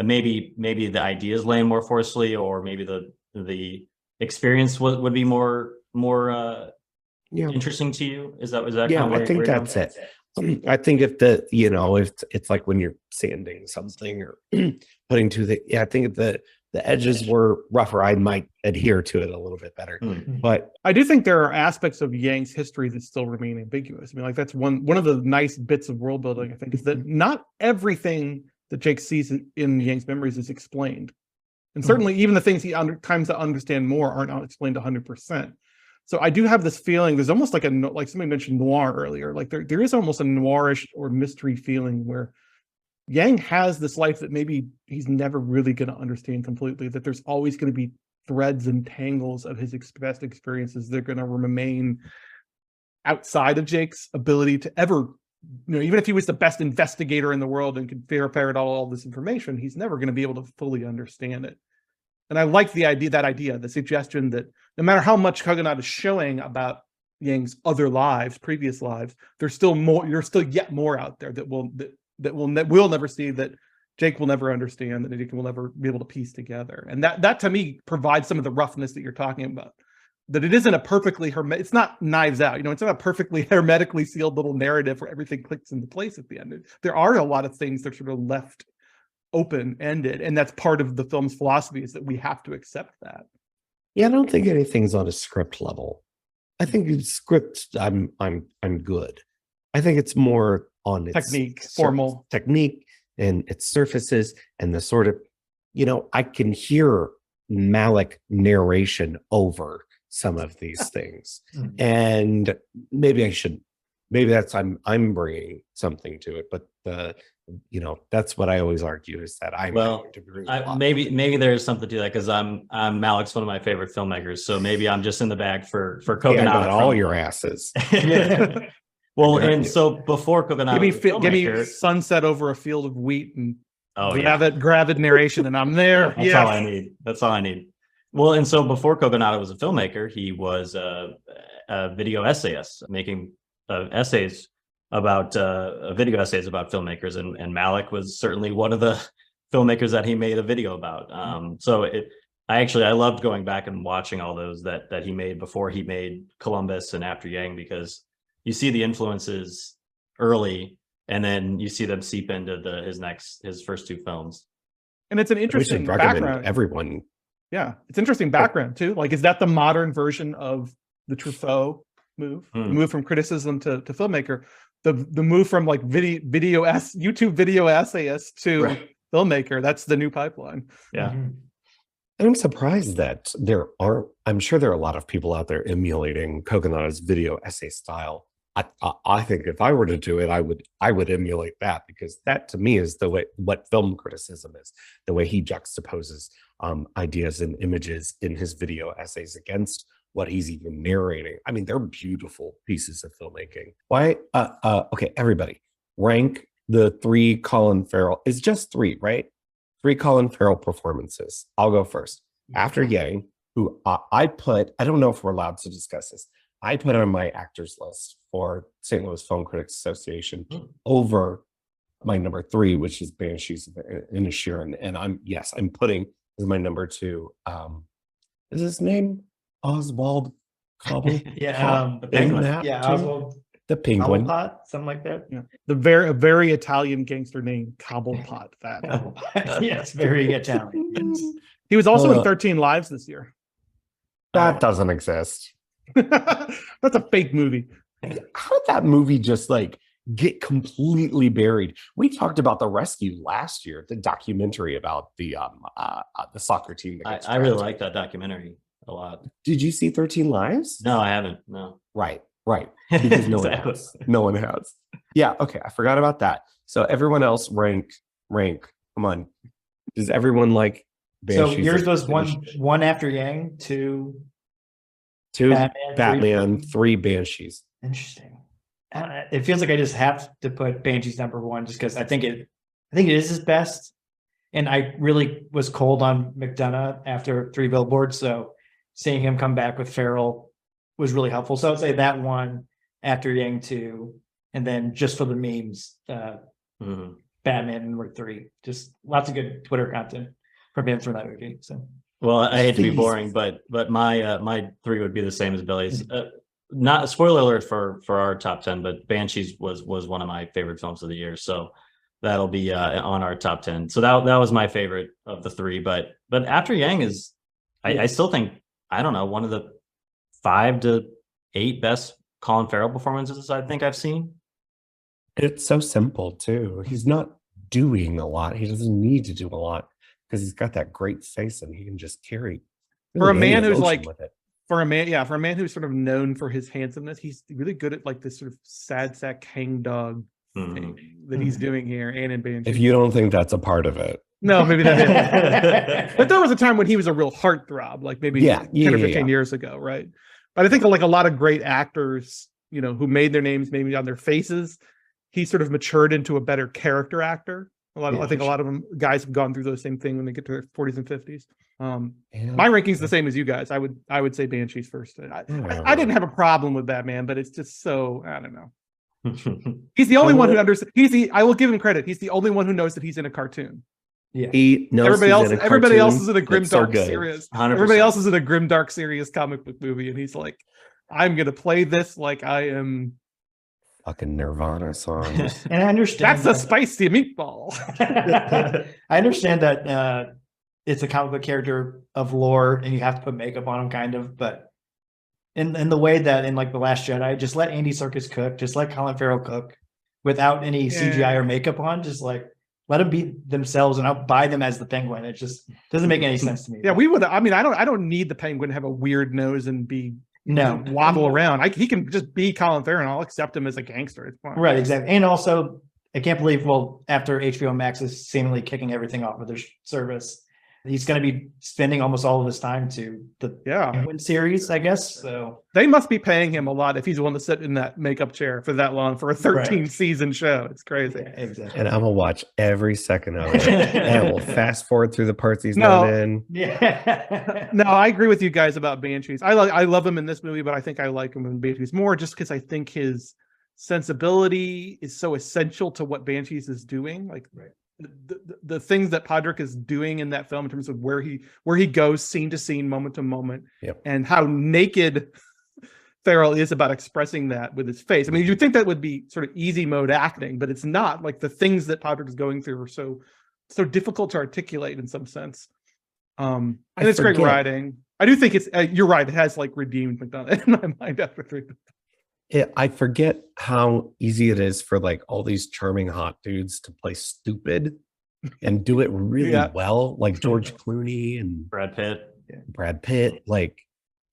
maybe the ideas land more forcefully, or maybe the experience would be more interesting to you. Is that yeah? I think that's it. I think if it's like when you're sanding something or putting I think if the edges were rougher, I might adhere to it a little bit better. But I do think there are aspects of Yang's history that still remain ambiguous. I mean, like that's one of the nice bits of world building, I think, is that not everything that Jake sees in Yang's memories is explained. And certainly even the things he comes to understand more aren't explained 100%. So I do have this feeling, there's almost like somebody mentioned noir earlier, like there is almost a noirish or mystery feeling where Yang has this life that maybe he's never really going to understand completely, that there's always going to be threads and tangles of his best experiences. They're going to remain outside of Jake's ability to ever, even if he was the best investigator in the world and could ferret all this information, he's never going to be able to fully understand it. And I like the idea, the suggestion that no matter how much Coconut is showing about Yang's other lives, previous lives, there's still yet more out there that we'll never see, that Jake will never understand, that Jake will never be able to piece together. And that to me provides some of the roughness that you're talking about. That it isn't a perfectly it's not Knives Out, it's not a perfectly hermetically sealed little narrative where everything clicks into place at the end. There are a lot of things that are sort of left open-ended, and that's part of the film's philosophy, is that we have to accept that. Yeah, I don't think anything's on a script level. I think the script, I'm good. I think it's more on its technique, formal technique, and its surfaces, and the sort of, I can hear Malick narration over some of these things. And maybe that's I'm bringing something to it, but that's what I always argue, is that maybe there's something to that, because Malick's one of my favorite filmmakers, so maybe I'm just in the bag for Coconut. All your asses. Well, and so before Coconut, give me sunset over a field of wheat and gravid narration, and I'm there. That's all I need. That's all I need. Well, and so before Coconut was a filmmaker, he was a video essayist, making essays about video essays about filmmakers, and Malick was certainly one of the filmmakers that he made a video about. So I loved going back and watching all those that he made before he made Columbus and After Yang, because you see the influences early, and then you see them seep into his first two films. And it's an interesting background. Everyone. Yeah, it's interesting background too. Like, is that the modern version of the Truffaut move? The move from criticism to filmmaker, the move from like YouTube video essayist to filmmaker. That's the new pipeline. Yeah. And I'm surprised that I'm sure there are a lot of people out there emulating Coconut's video essay style. I think if I were to do it, I would emulate that, because that to me is what film criticism is, the way he juxtaposes ideas and images in his video essays against what he's even narrating. I mean, they're beautiful pieces of filmmaking. Why? Okay, everybody, rank the 3 Colin Farrell. It's just 3, right? 3 Colin Farrell performances. I'll go first. After Yang, who I don't know if we're allowed to discuss this, I put on my actors list for St. Louis Film Critics Association over my number 3, which is Banshees of Inisherin. And I'm putting as my number 2. Is his name Oswald Cobble? The Penguin. Oswald the Penguin, Cobblepot, something like that. Yeah, the very Italian gangster name, Cobblepot. Yes, very Italian. Yes. He was also in 13 Lives this year. That doesn't exist. That's a fake movie. How did that movie just get completely buried? We talked about The Rescue last year, the documentary about the soccer team. I really like that documentary a lot. Did you see 13 Lives? No, I haven't. No. Right. Because no one has. No one has. Yeah. Okay. I forgot about that. So everyone else rank. Come on. Does everyone like Banshees? So yours was one After Yang, 2 Batman, 3 Banshees. Interesting. It feels like I just have to put Banshees number 1, just because I think it is his best. And I really was cold on McDonough after 3 Billboards, so seeing him come back with Farrell was really helpful. So I'd say that 1, After Yang 2, and then just for the memes, Batman number 3. Just lots of good Twitter content from him for that movie. So. Well, I hate to be boring, but my 3 would be the same as Billy's. Not a spoiler alert for our top 10, but Banshees was one of my favorite films of the year, so that'll be on our top 10. So that was my favorite of the 3. But After Yang is, I still think, I don't know, one of the 5 to 8 best Colin Farrell performances I think I've seen. It's so simple too. He's not doing a lot. He doesn't need to do a lot, because he's got that great face and he can just carry. For a man who's for a man who's sort of known for his handsomeness, he's really good at this sort of sad sack hangdog thing that he's doing here and in Banshees. If you don't think that's a part of it, No, maybe that is. But there was a time when he was a real heartthrob, like maybe 10 or 15 years ago, right? But I think like a lot of great actors, you know, who made their names maybe on their faces, he sort of matured into a better character actor. I think a lot of them guys have gone through those same thing when they get to their 40s and 50s. My ranking's the same as you guys. I would say Banshees first. I didn't have a problem with Batman, but it's just so, I don't know. He's the only one who understands. I will give him credit. He's the only one who knows that he's in a cartoon. Yeah. He knows everybody else is in a grim dark serious. 100%. Everybody else is in a grim dark serious comic book movie, and he's like, I'm gonna play this like I am fucking Nirvana song. And I understand that's a spicy meatball. I understand that it's a comic book character of lore and you have to put makeup on him kind of, but in the way that in like The Last Jedi, just let Andy Serkis cook, just let Colin Farrell cook without any CGI or makeup on, just like let them be themselves, and I'll buy them as the Penguin. It just doesn't make any sense to me. Yeah, we would. I mean, I don't need the Penguin to have a weird nose and be waddle around. He can just be Colin Farrell, and I'll accept him as a gangster. It's fine. Right, exactly. And also, I can't believe, well, after HBO Max is seemingly kicking everything off of their service, he's going to be spending almost all of his time to the Penguin series, I guess. So they must be paying him a lot if he's willing to sit in that makeup chair for that long for a 13-season show. It's crazy. Yeah, exactly. And I'm gonna watch every second of it. And we'll fast forward through the parts he's not in. Yeah. No, I agree with you guys about Banshees. I love him in this movie, but I think I like him in Banshees more just because I think his sensibility is so essential to what Banshees is doing. Like the things that Podrick is doing in that film in terms of where he goes scene to scene, moment to moment, and how naked Farrell is about expressing that with his face. I mean, you'd think that would be sort of easy mode acting, but it's not. Like the things that Podrick is going through are so difficult to articulate in some sense. And it's great writing. I do think it's you're right. It has like redeemed McDonald in my mind after 3. I forget how easy it is for like all these charming hot dudes to play stupid and do it really well, like George Clooney and Brad Pitt. Like,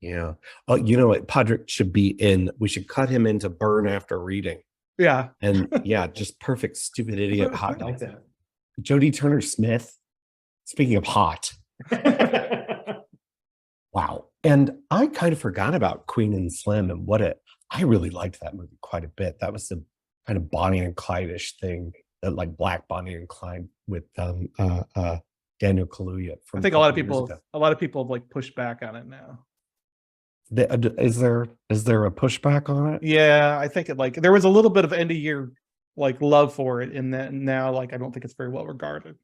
oh, you know what? Podrick should be in. We should cut him into Burn After Reading. Yeah, and just perfect stupid idiot hot. Like that. Jodie Turner-Smith. Speaking of hot. Wow. And I kind of forgot about Queen and Slim and I really liked that movie quite a bit. That was the kind of Bonnie and Clyde-ish thing, like Black Bonnie and Clyde with Daniel Kaluuya. I think a lot of people have like pushed back on it now. Is there a pushback on it? Yeah, I think there was a little bit of end of year like love for it, in that now like I don't think it's very well regarded.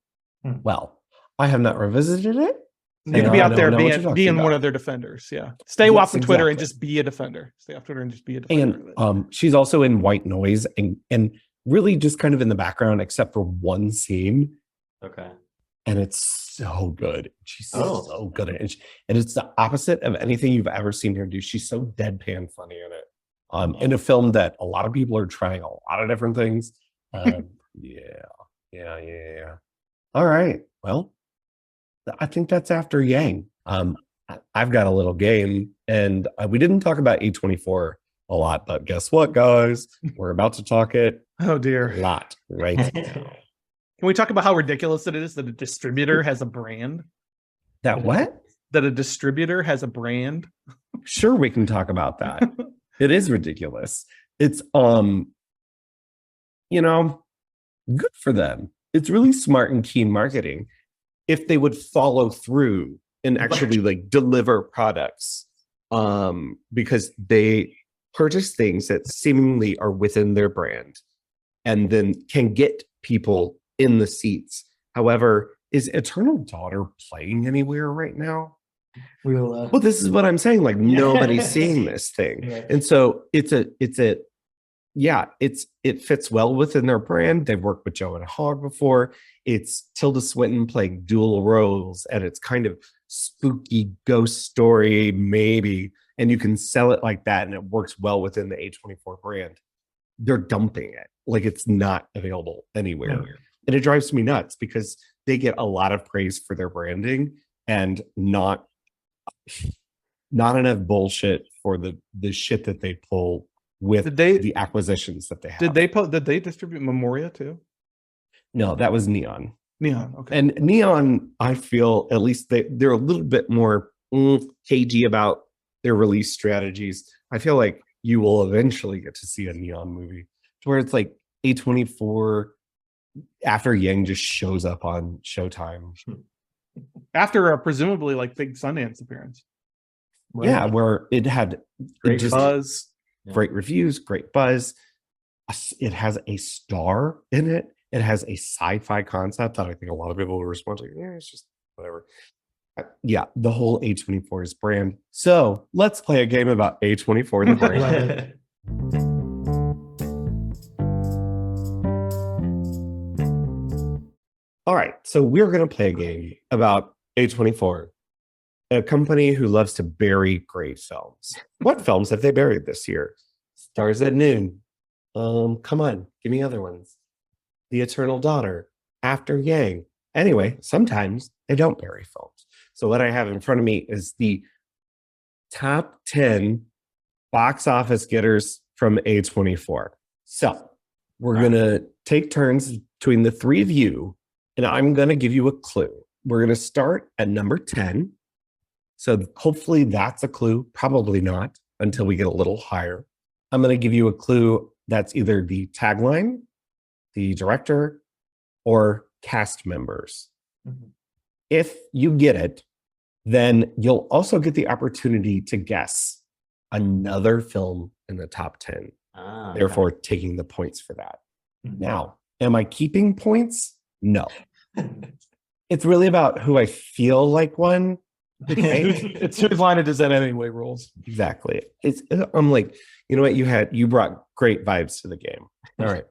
Well, I have not revisited it. You can be out there being one of their defenders. Yeah. Stay off of Twitter and just be a defender. Stay off Twitter and just be a defender. And she's also in White Noise and really just kind of in the background, except for one scene. Okay. And it's so good. She's so good at it. And it's the opposite of anything you've ever seen her do. She's so deadpan funny in it. In a film that a lot of people are trying a lot of different things. Yeah. All right. Well, I think that's after Yang. I've got a little game, and we didn't talk about A24 a lot, but guess what, guys? We're about to talk it. Oh dear, a lot right now. Can we talk about how ridiculous it is that a distributor has a brand? That what? That a distributor has a brand? Sure, we can talk about that. It is ridiculous. It's good for them. It's really smart and keen marketing. If they would follow through and actually like deliver products, because they purchase things that seemingly are within their brand and then can get people in the seats. However, is Eternal Daughter playing anywhere right now? Well, this is what I'm saying. Like nobody's seeing this thing. Yeah. And so it fits well within their brand. They've worked with Joe and Hogg before. It's Tilda Swinton playing dual roles, and it's kind of spooky ghost story, maybe. And you can sell it like that, and it works well within the A24 brand. They're dumping it like it's not available anywhere. No. And it drives me nuts because they get a lot of praise for their branding and not enough bullshit for the shit that they pull with the acquisitions that they have. Did they distribute Memoria too? No, that was Neon. Neon. Okay. And Neon, I feel at least they're a little bit more cagey about their release strategies. I feel like you will eventually get to see a Neon movie where it's like A24 after Yang just shows up on Showtime. After a presumably like big Sundance appearance. Yeah, where it had Great buzz. great reviews, great buzz. It has a star in it. It has a sci-fi concept that I think a lot of people will respond to. Yeah, it's just whatever. Yeah, the whole A24's brand. So let's play a game about A24, the brand. All right, so we're going to play a game about A24, a company who loves to bury great films. What films have they buried this year? Stars at Noon. Come on, give me other ones. The Eternal Daughter, After Yang. Anyway, sometimes they don't bury films. So what I have in front of me is the top 10 box office getters from A24. So we're going to take turns between the three of you, and I'm going to give you a clue. We're going to start at number 10. So hopefully that's a clue. Probably not until we get a little higher. I'm going to give you a clue that's either the tagline, the director, or cast members. Mm-hmm. If you get it, then you'll also get the opportunity to guess another film in the top 10. Therefore, taking the points for that. Mm-hmm. Now, am I keeping points? No. It's really about who I feel like won. It's whose line it is that anyway rules. Exactly. I'm like, you know what? You brought great vibes to the game. All right.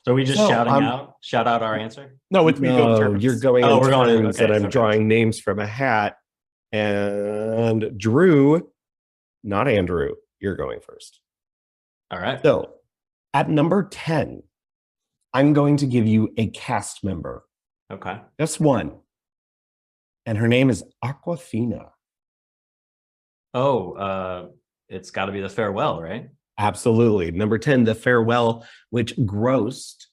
So we just shout out our answer? No, it's me going turns. You're going in turns, and I'm drawing names from a hat. And Drew, not Andrew, you're going first. All right. So at number 10, I'm going to give you a cast member. Okay. Just one. And her name is Awkwafina. Oh, it's got to be The Farewell, right? Absolutely. Number 10, The Farewell, which grossed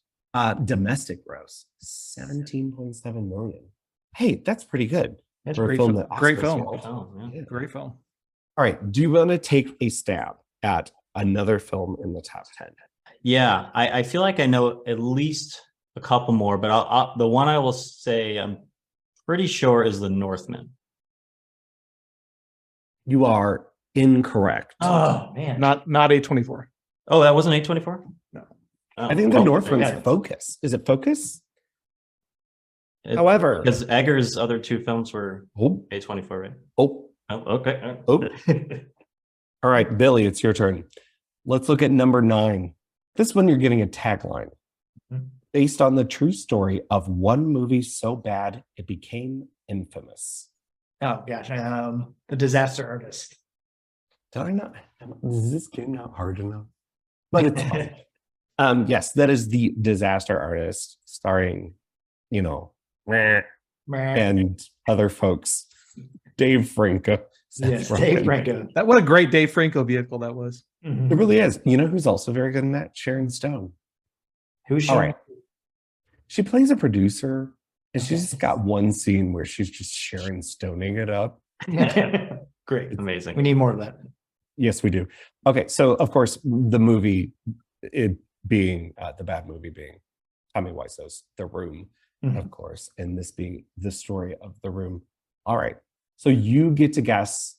domestic gross $17.7 million. Hey, that's pretty good. That's for a film that great film. Oh, yeah. Great film. All right. Do you want to take a stab at another film in the top 10? Yeah, I feel like I know at least a couple more, but the one I will say I'm pretty sure is The Northman. You are incorrect. Oh, man. Not A24. Oh, that wasn't A24? No. Oh, I think The Northman's Focus. Is it Focus? However, because Egger's other two films were A24, right? Oh, okay. All right, Billy, it's your turn. Let's look at number 9. This one, you're getting a tagline based on the true story of one movie so bad it became infamous. Oh gosh, The Disaster Artist. Did I not? Is this game not hard enough? But it's fun. Yes, that is The Disaster Artist, starring, and other folks. Dave Franco. Yes, Dave Franco. What a great Dave Franco vehicle that was. It really is. You know who's also very good in that? Sharon Stone. Who's she? All right. She plays a producer, and she's just got one scene where she's just Sharon Stoning it up. Great. Amazing. We need more of that. Yes, we do. Okay, so of course, the movie, it being the bad movie being Tommy Wiseau's The Room, of course, and this being the story of The Room. All right, so you get to guess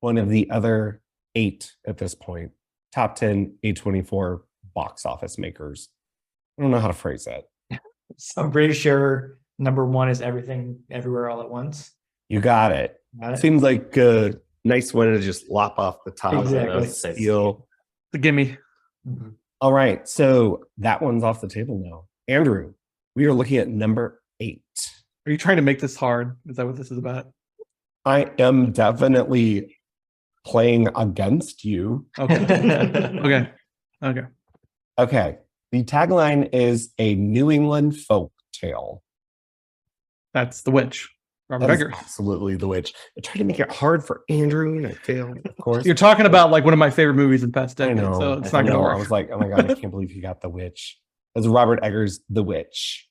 one of the other 8 at this point, top 10 A24 box office makers. I don't know how to phrase that. So I'm pretty sure number 1 is Everything Everywhere All at Once. You got it. Seems like a nice one to just lop off the top. Exactly. Steal. The gimme. All right, so that one's off the table now. Andrew, we are looking at number 8. Are you trying to make this hard? Is that what this is about? I am definitely playing against you. Okay. Okay. The tagline is a New England folk tale. That's The Witch. Robert That is Eggers. absolutely The Witch. I tried to make it hard for Andrew, and I failed, of course. You're talking about like one of my favorite movies in the past decade, I know. so it's not going to work. I was like, oh my God, I can't believe you got The Witch. That's Robert Eggers' The Witch.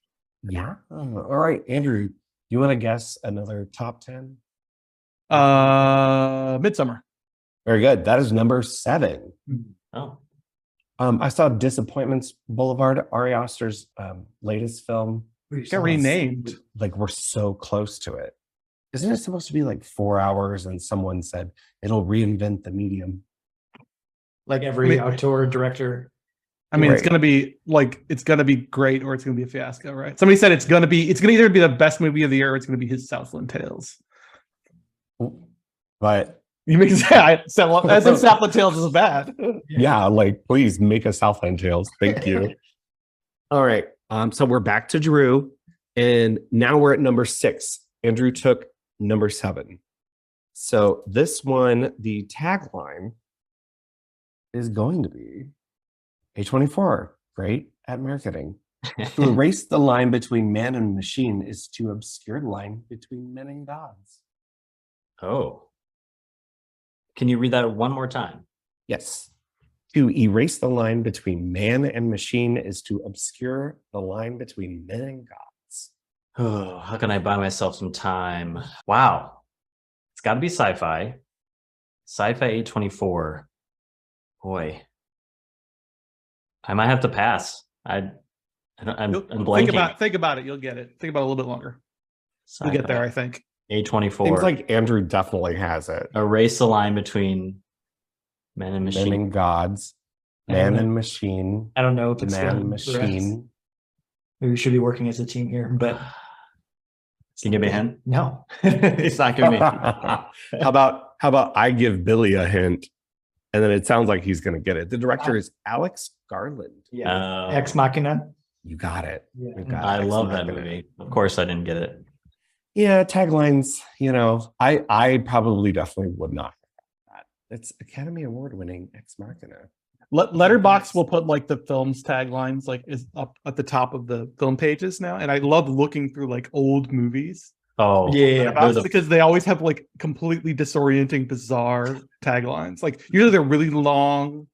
Yeah. All right, Andrew, you want to guess another top 10? Midsummer. Very good. That is number 7. Oh, I saw Disappointments Boulevard, Ari Aster's latest film. Got renamed. Like, we're so close to it. Isn't it supposed to be like 4 hours? And someone said it'll reinvent the medium. Like every outdoor director. I mean, Right. it's gonna be great, or it's gonna be a fiasco, right? Somebody said it's gonna either be the best movie of the year, or it's gonna be his Southland Tales. But You make as if Southland Tales is bad. yeah, like, please make a Southland Tales. Thank you. All right. So we're back to Drew, and now we're at number 6. Andrew took number 7. So this one, the tagline is going to be A24, great at marketing. To erase the line between man and machine is to obscure the line between men and gods. oh. Can you read that one more time? Yes. To erase the line between man and machine is to obscure the line between men and gods. Oh, how can I buy myself some time? Wow. It's got to be sci-fi. Sci-fi A24. Boy. I might have to pass. I'm blanking. Think about it. You'll get it. Think about it a little bit longer. You'll get there, I think. A24. Seems like Andrew definitely has it. Erase the line between men and machine. Men and gods, man and machine, I don't know if it's man the machine. Maybe we should be working as a team here, but Can you give me a hint? no. It's not giving me. How about I give Billy a hint, and then it sounds like he's going to get it. The director is Alex Garland. Yeah. Ex Machina. You got it. Yeah. You got I Ex love that Machina. movie. Of course, I didn't get it. Yeah, taglines. I probably definitely would not have that. It's Academy Award winning Ex Machina. Letterboxd will put like the film's taglines is up at the top of the film pages now, and I love looking through like old movies. Oh, Yeah. Letterboxd, because they always have like completely disorienting, bizarre taglines. Like usually they're really long,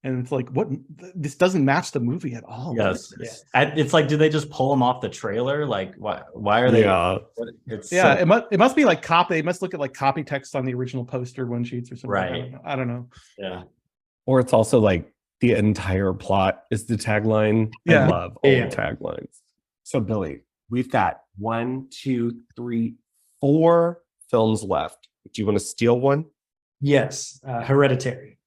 and it's like, what? This doesn't match the movie at all. yes. Yeah. It's like, did they just pull them off the trailer? Like, why are they? Yeah. It's Yeah, so- it must be like copy. They must look at like copy text on the original poster one sheets or something. Right. I don't know. yeah. Or it's also like the entire plot is the tagline. Yeah. I love old Yeah. taglines. So Billy, we've got 1, 2, 3, 4 films left. Do you want to steal one? Yes. Hereditary.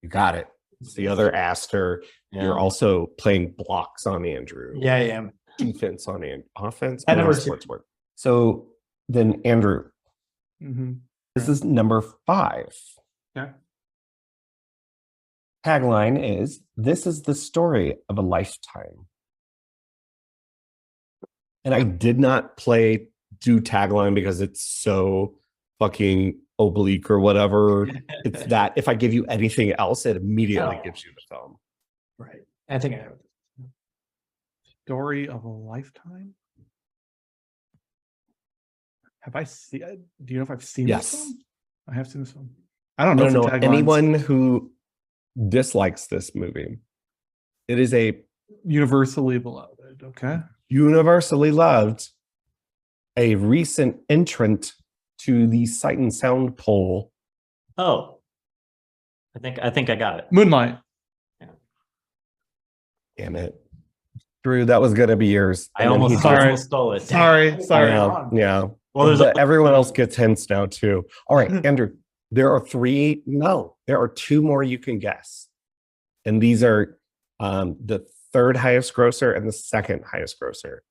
You got it. It's the other Aster. Yeah. You're also playing blocks on Andrew. Yeah, I am. Defense on Andrew. Offense I on never sports work. So then Andrew, Mm-hmm. this is number 5. Yeah. Tagline is, this is the story of a lifetime. And I did not do tagline because it's so fucking oblique or whatever. It's that if I give you anything else, it immediately Oh. gives you the film. Right. I think I know. Story of a lifetime. Have I seen? Do you know if I've seen Yes. this film? I have seen this film. I don't know. I don't know if the taglines- anyone who dislikes this movie. It is a universally beloved. Okay. universally loved, a recent entrant to the Sight and Sound poll. Oh, I think I got it. Moonlight. Damn it. Drew, that was going to be yours. I And then almost, he I did- almost stole it. Sorry. Yeah, yeah. Well, there's But everyone else gets hints now too. All right, Andrew, there are 2 more you can guess. And these are the third highest grosser and the second highest grosser.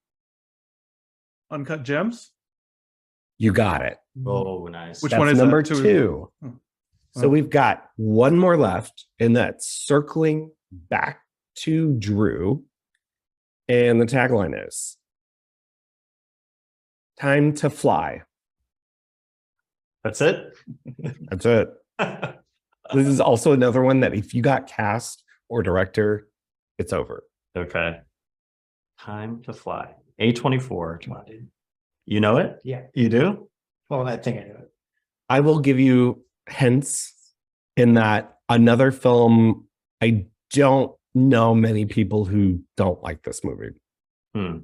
Uncut Gems. You got it. Oh, nice. Which That's one is number that? 2. Oh. So we've got one more left, and that's circling back to Drew. And the tagline is Time to Fly. That's it. That's it. This is also another one that if you got cast or director, it's over. Okay. Time to Fly. A24. Come on, dude. You know it? Yeah. You do? Well, I think I know it. I will give you hints in that another film. I don't know many people who don't like this movie. Hmm.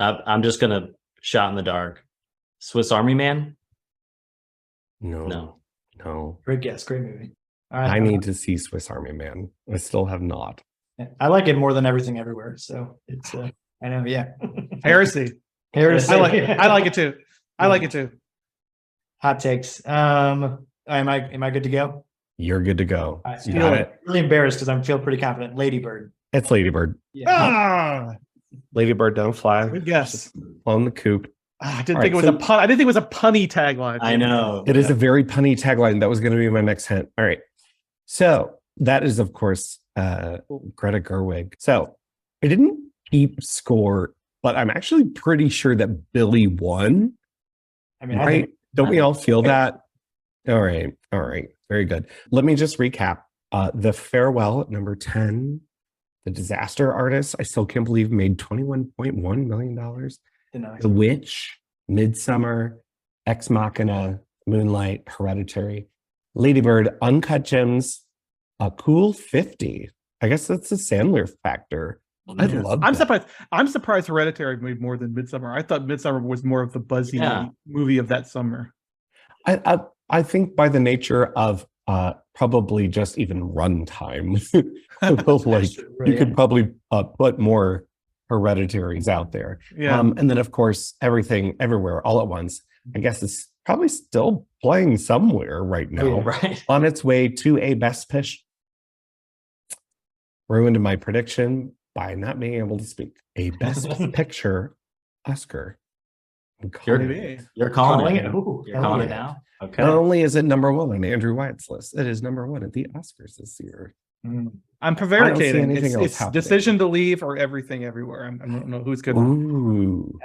I'm just gonna shot in the dark. Swiss Army Man? No. Great guess. Great movie. All right, I need to see Swiss Army Man. I still have not. I like it more than Everything Everywhere. So it's, I know. Yeah. Heresy. Heresy. I like it too. I like it too. Hot takes. Am I good to go? You're good to go. I You feel got it. really embarrassed because I feel pretty confident. Lady Bird. It's Ladybird. Yeah. Ah, Ladybird don't fly. good guess. On the coop. I didn't All think right, it was a pun. I didn't think it was a punny tagline. I know. It is a very punny tagline. That was going to be my next hint. All right. So that is, of course, Greta Gerwig. So I didn't keep score, but I'm actually pretty sure that Billy won. I mean, Right? Don't we all feel that? All right. All right. Very good. Let me just recap. The Farewell at number 10. The Disaster Artist, I still can't believe, made $21.1 million. The Witch, Midsummer, Ex Machina, Moonlight, Hereditary, Ladybird, Uncut Gems, a cool 50. I guess that's the Sandler factor. I love that. I'm surprised Hereditary made more than Midsummer. I thought Midsummer was more of the buzzy movie of that summer. I think by the nature of probably just even runtime, like you could probably put more Hereditaries out there. Yeah. And then of course, Everything Everywhere All at Once, I guess it's probably still playing somewhere right now, Right. on its way to a Best Pitch. Ruined my prediction by not being able to speak. A Best Picture Oscar. I'm calling it. You're calling it. Ooh, You're calling it now. Okay. Not only is it number one on Andrew Wyatt's list, it is number one at the Oscars this year. I'm prevaricating. anything else It's happening. Decision to Leave or Everything Everywhere. I don't know who's good. Ooh,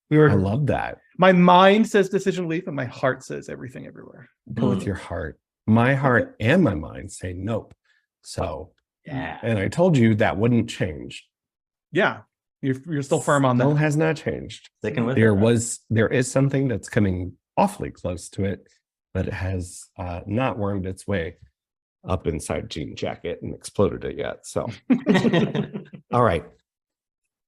We were I love that. My mind says Decision to Leave, and my heart says Everything Everywhere. Go with your heart. My heart and my mind say nope. So, Yeah. and I told you that wouldn't change. Yeah, you're still firm on Still that. has not changed. Sticking with There it. there is something that's coming awfully close to it, but it has not wormed its way up inside Jean Jacket and exploded it yet. So, all right.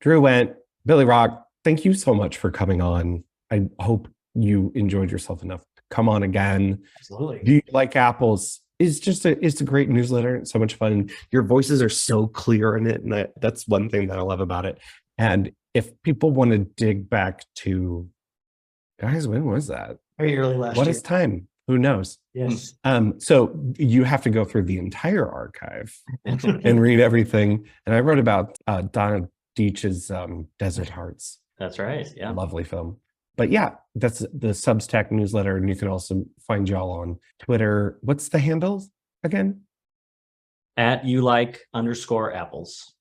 Drew Wendt, Billy Rock, thank you so much for coming on. I hope you enjoyed yourself enough to come on again. absolutely. Do you like apples? It's a great newsletter. It's so much fun. Your voices are so clear in it. And that's one thing that I love about it. And if people want to dig back to, guys, when was that? Very early last What year. is time? Who knows? Yes. So you have to go through the entire archive and read everything. And I wrote about Donna Deitch's Desert Hearts. That's right. Yeah. Lovely film. But yeah, that's the Substack newsletter. And you can also find y'all on Twitter. What's the handle again? At @apples.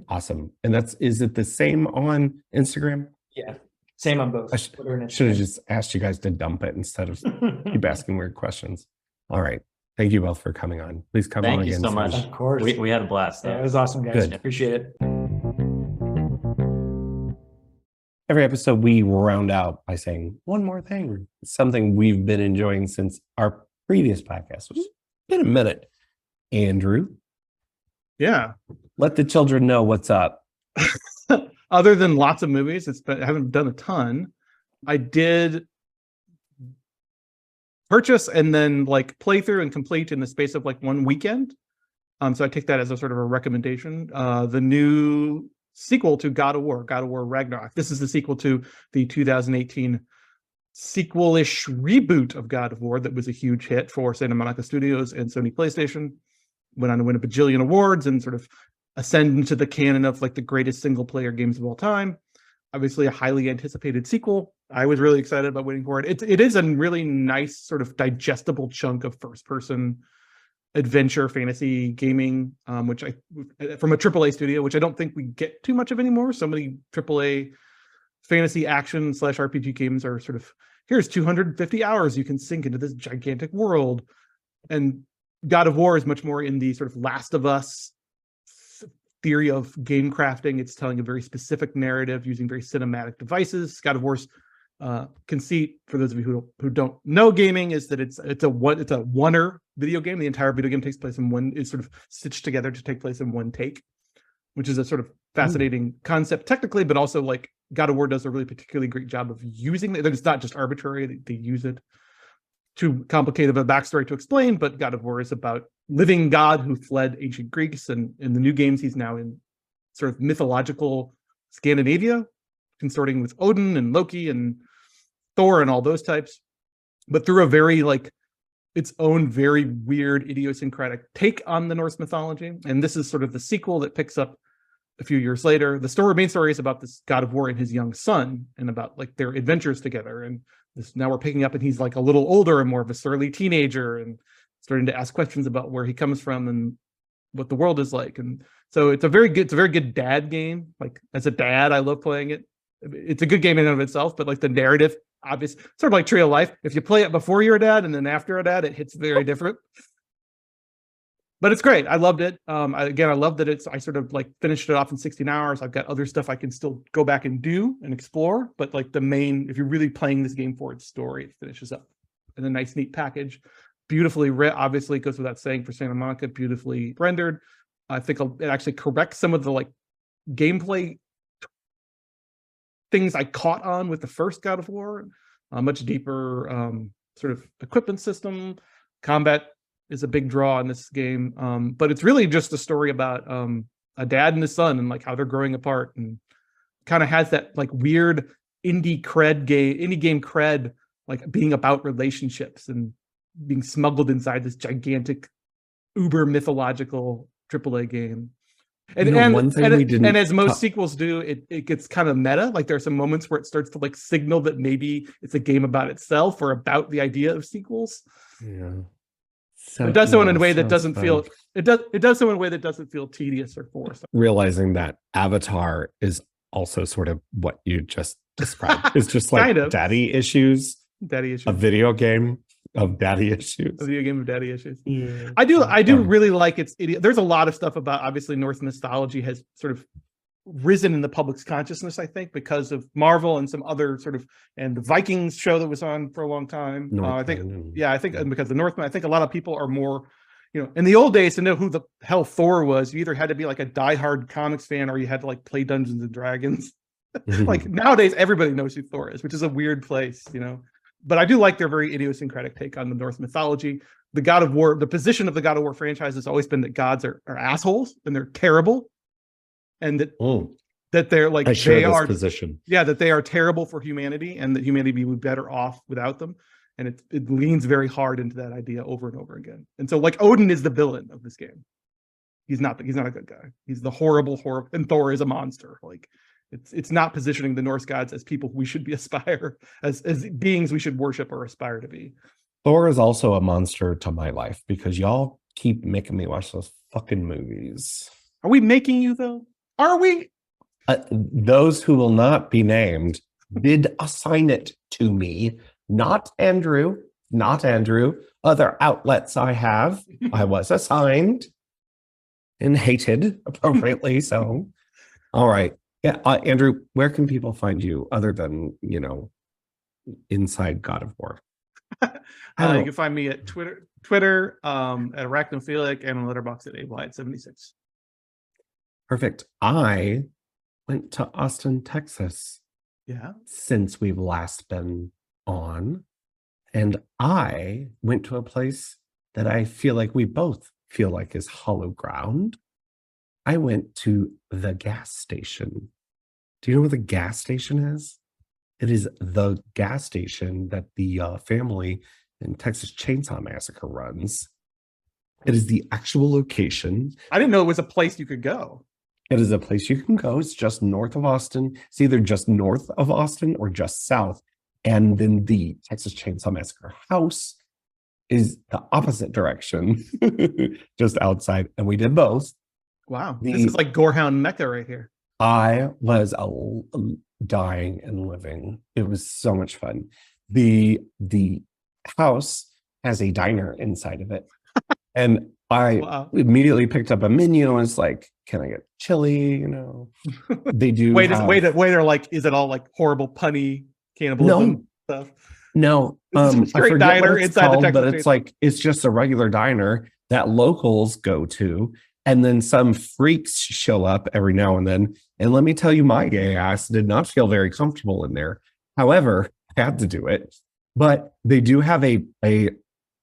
Awesome. And is it the same on Instagram? Yeah. Same on both. I Twitter and should have Instagram. just asked you guys to dump it instead of keep asking weird questions. All right. Thank you both for coming on. Please come Thank on you again so soon. much. Of course. We had a blast Yeah, though. it was awesome, guys. Good. Appreciate it. Every episode we round out by saying one more thing, something we've been enjoying since our previous podcast, which has been a minute. Andrew, Yeah. let the children know what's up. Other than lots of movies, I haven't done a ton. I did purchase and then like play through and complete in the space of like one weekend. So I take that as a sort of a recommendation. The new sequel to God of War Ragnarok. This is the sequel to the 2018 sequel-ish reboot of God of War that was a huge hit for Santa Monica Studios and Sony PlayStation. Went on to win a bajillion awards and sort of ascend into the canon of like the greatest single-player games of all time. Obviously a highly anticipated sequel. I was really excited about waiting for it. It is a really nice sort of digestible chunk of first-person adventure fantasy gaming, which from a AAA studio, which I don't think we get too much of anymore. So many AAA fantasy action / RPG games are sort of, here's 250 hours you can sink into this gigantic world. And God of War is much more in the sort of Last of Us theory of game crafting. It's telling a very specific narrative using very cinematic devices. God of War's conceit, for those of you who don't know gaming, is that it's a oneer video game. The entire video game takes place is sort of stitched together to take place in one take, which is a sort of fascinating concept technically, but also like God of War does a really particularly great job of using it. It's not just arbitrary; they use it. Too complicated of a backstory to explain, but God of War is about living God who fled ancient Greeks, and in the new games, he's now in sort of mythological Scandinavia, consorting with Odin and Loki and Thor and all those types, but through a very its own very weird idiosyncratic take on the Norse mythology. And this is sort of the sequel that picks up a few years later. The main story is about this God of War and his young son, and about their adventures together. And now we're picking up, and he's a little older and more of a surly teenager, and starting to ask questions about where he comes from and what the world is like. And so it's a very good dad game. As a dad, I love playing it. It's a good game in and of itself, but the narrative, obvious, sort of like Tree of Life. If you play it before you're a dad and then after a dad, it hits very different. But it's great. I loved it. I love that I sort of finished it off in 16 hours. I've got other stuff I can still go back and do and explore. But if you're really playing this game for its story, it finishes up in a nice, neat package. Beautifully obviously, it goes without saying for Santa Monica, beautifully rendered. I think it actually corrects some of the gameplay things I caught on with the first God of War. A much deeper sort of equipment system. Combat is a big draw in this game, but it's really just a story about a dad and his son and how they're growing apart, and kind of has that weird indie game cred, being about relationships and being smuggled inside this gigantic uber mythological AAA game. And as most sequels do, it gets kind of meta. There are some moments where it starts to signal that maybe it's a game about itself or about the idea of sequels. Yeah. It does so in a way that doesn't feel tedious or forced. Realizing that Avatar is also sort of what you just described. It's just kind of daddy issues. A video game of daddy issues. A video game of daddy issues. Yeah. I do really like its idiot. There's a lot of stuff about, obviously, Norse mythology has sort of risen in the public's consciousness, I think, because of Marvel and some other and the Vikings show that was on for a long time. I think because the Northmen, I think a lot of people are more, in the old days, to know who the hell Thor was, you either had to be a diehard comics fan or you had to play Dungeons and Dragons. Nowadays, everybody knows who Thor is, which is a weird place, But I do like their very idiosyncratic take on the Norse mythology. The God of War, the position of the God of War franchise has always been that gods are assholes and they're terrible. And that they're position. Yeah, that they are terrible for humanity, and that humanity would be better off without them. And it leans very hard into that idea over and over again. And so Odin is the villain of this game. He's not a good guy. He's the horrible, and Thor is a monster. It's not positioning the Norse gods as people we should be as beings we should worship or aspire to be. Thor is also a monster to my life because y'all keep making me watch those fucking movies. Are we making you though? Are we? Those who will not be named did assign it to me, not Andrew. Other outlets I was assigned and hated appropriately. So, all right. Yeah, Andrew, where can people find you other than, inside God of War? You can find me at Twitter at Arachnophilic, and on Letterboxd at Ablight76. Perfect. I went to Austin, Texas. Yeah. Since we've last been on. And I went to a place that I feel like we both feel like is hollow ground. I went to the gas station. Do you know what the gas station is? It is the gas station that the family in Texas Chainsaw Massacre runs. It is the actual location. I didn't know it was a place you could go. It is a place you can go. It's just north of Austin. It's either just north of Austin or just south. And then the Texas Chainsaw Massacre house is the opposite direction, just outside. And we did both. Wow. This is like Gorehound Mecca right here. I was dying and living. It was so much fun. The house has a diner inside of it. And I immediately picked up a menu and was like, can I get chili? They do. Waiter, like, is it all like horrible punny cannibalism stuff? No. I forget diner inside called, the Texas, but it's like, it's just a regular diner that locals go to. And then some freaks show up every now and then. And let me tell you, my gay ass did not feel very comfortable in there. However, I had to do it. But they do have a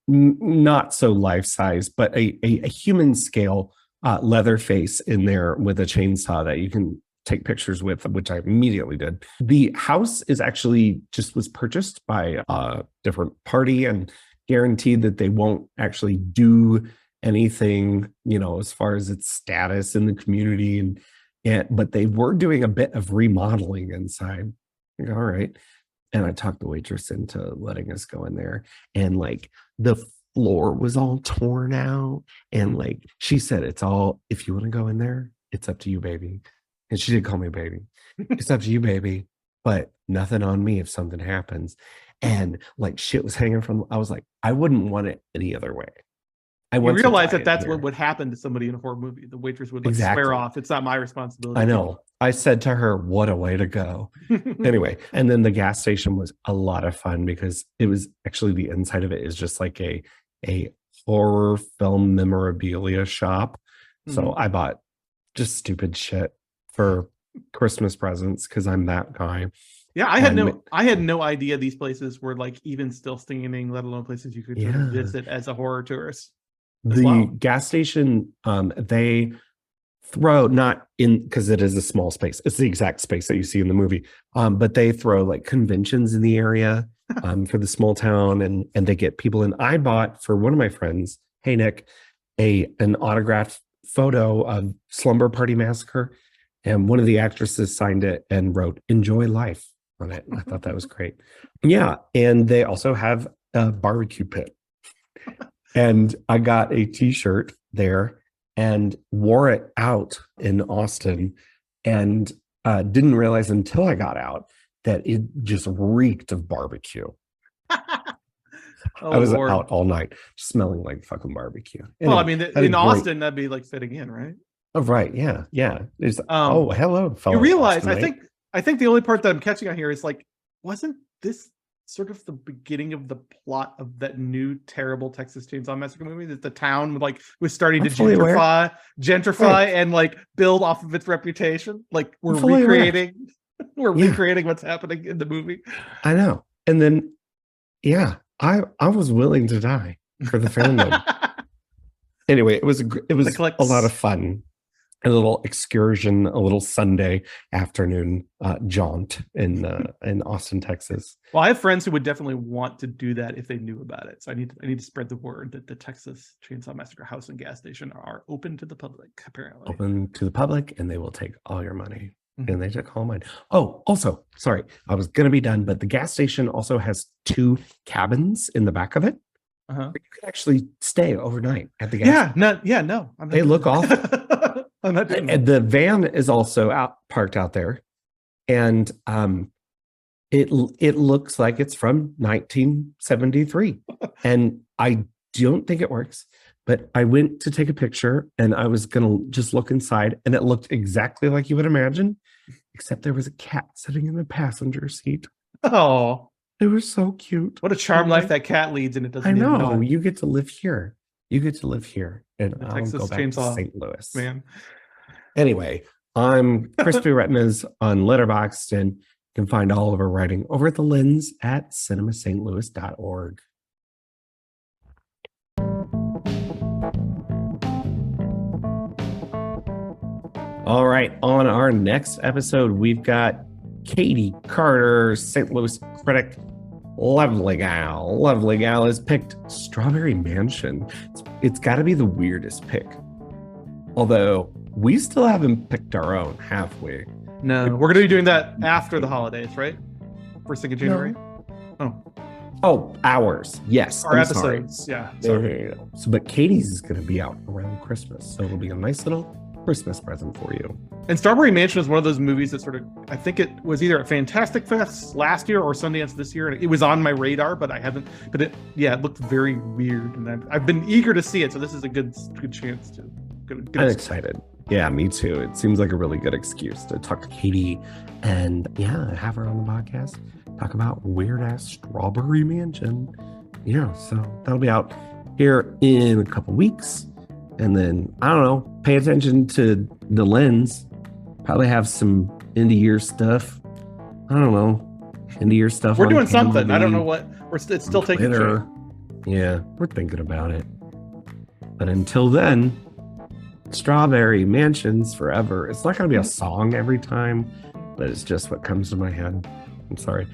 not so life size, but a human scale leather face in there with a chainsaw that you can take pictures with, which I immediately did. The house is actually was purchased by a different party and guaranteed that they won't actually do anything, as far as its status in the community. But they were doing a bit of remodeling inside. Like, all right. And I talked the waitress into letting us go in there. And like the floor was all torn out. And like she said, it's all, if you want to go in there, it's up to you, baby. And she did call me baby. It's up to you, baby. But nothing on me if something happens. And like shit was hanging from, I was like, I wouldn't want it any other way. You realize that that's what would happen to somebody in a horror movie. The waitress would swear off. It's not my responsibility. I know. I said to her, what a way to go. Anyway, and then the gas station was a lot of fun because it was actually, the inside of it is just like a horror film memorabilia shop. So I bought just stupid shit for Christmas presents because I'm that guy. Yeah, I had no idea these places were like even still standing, let alone places you could visit as a horror tourist. The gas station, they throw, not in, because it is a small space, it's the exact space that you see in the movie, but they throw like conventions in the area for the small town, and they get people in. I bought for one of my friends, hey Nick, an autographed photo of Slumber Party Massacre, and one of the actresses signed it and wrote "Enjoy Life" on it. I thought that was great. Yeah, and they also have a barbecue pit. And I got a t-shirt there and wore it out in Austin, and didn't realize until I got out that it just reeked of barbecue. I was out all night smelling like fucking barbecue. Anyway, well, I mean, in Austin, that'd be like fitting in, right? Oh, right. Yeah. Yeah. Hello, fellow. You realize, I think the only part that I'm catching on here is like, wasn't this sort of the beginning of the plot of that new terrible Texas Chainsaw Massacre movie, that the town was starting to gentrify and like build off of its reputation? Like we're recreating what's happening in the movie. I know. And then I was willing to die for the fandom. Anyway, it was a lot of fun. A little excursion, a little Sunday afternoon jaunt in Austin, Texas. Well, I have friends who would definitely want to do that if they knew about it. So I need to spread the word that the Texas Chainsaw Massacre house and gas station are open to the public, apparently. Open to the public, and they will take all your money. And they took all mine. Oh, also, sorry, I was going to be done, but the gas station also has 2 cabins in the back of it. Where you could actually stay overnight at the gas station. No. They look awful. And the van is also parked out there, and it looks like it's from 1973, and I don't think it works. But I went to take a picture, and I was gonna just look inside, and it looked exactly like you would imagine, except there was a cat sitting in the passenger seat. Oh, it was so cute. What a charmed life that cat leads, and it doesn't. I know. Even know. You get to live here. You get to live here, and the I'll Texas go back Chainsaw, to St. Louis, man. Anyway, I'm Crispy Retinas on Letterboxd, and you can find all of our writing over at The Lens at cinemastlouis.org. All right, on our next episode, we've got Katie Carter, St. Louis critic. Lovely gal has picked Strawberry Mansion. It's got to be the weirdest pick. Although we still haven't picked our own, have we? No, we're going to be doing that after the holidays, right? First thing of January? No. Oh, ours. Yes. Our episodes. Sorry. Yeah. Sorry. So, but Katie's is going to be out around Christmas. So it'll be a nice little Christmas present for you. And Strawberry Mansion is one of those movies that sort of, I think it was either at Fantastic Fest last year or Sundance this year, and it was on my radar, but I haven't. But it looked very weird, and I've been eager to see it. So this is a good chance to. I'm excited. Yeah, me too. It seems like a really good excuse to talk to Katie and have her on the podcast, talk about weird ass Strawberry Mansion. So that'll be out here in a couple weeks. And then, I don't know, pay attention to the Lens. Probably have some end-of-year stuff. I don't know. End-of-year stuff. We're on doing something. I don't know Candle what. It's still taking Twitter. shape. Yeah, we're thinking about it. But until then, Strawberry Mansions forever. It's not going to be a song every time, but it's just what comes to my head. I'm sorry.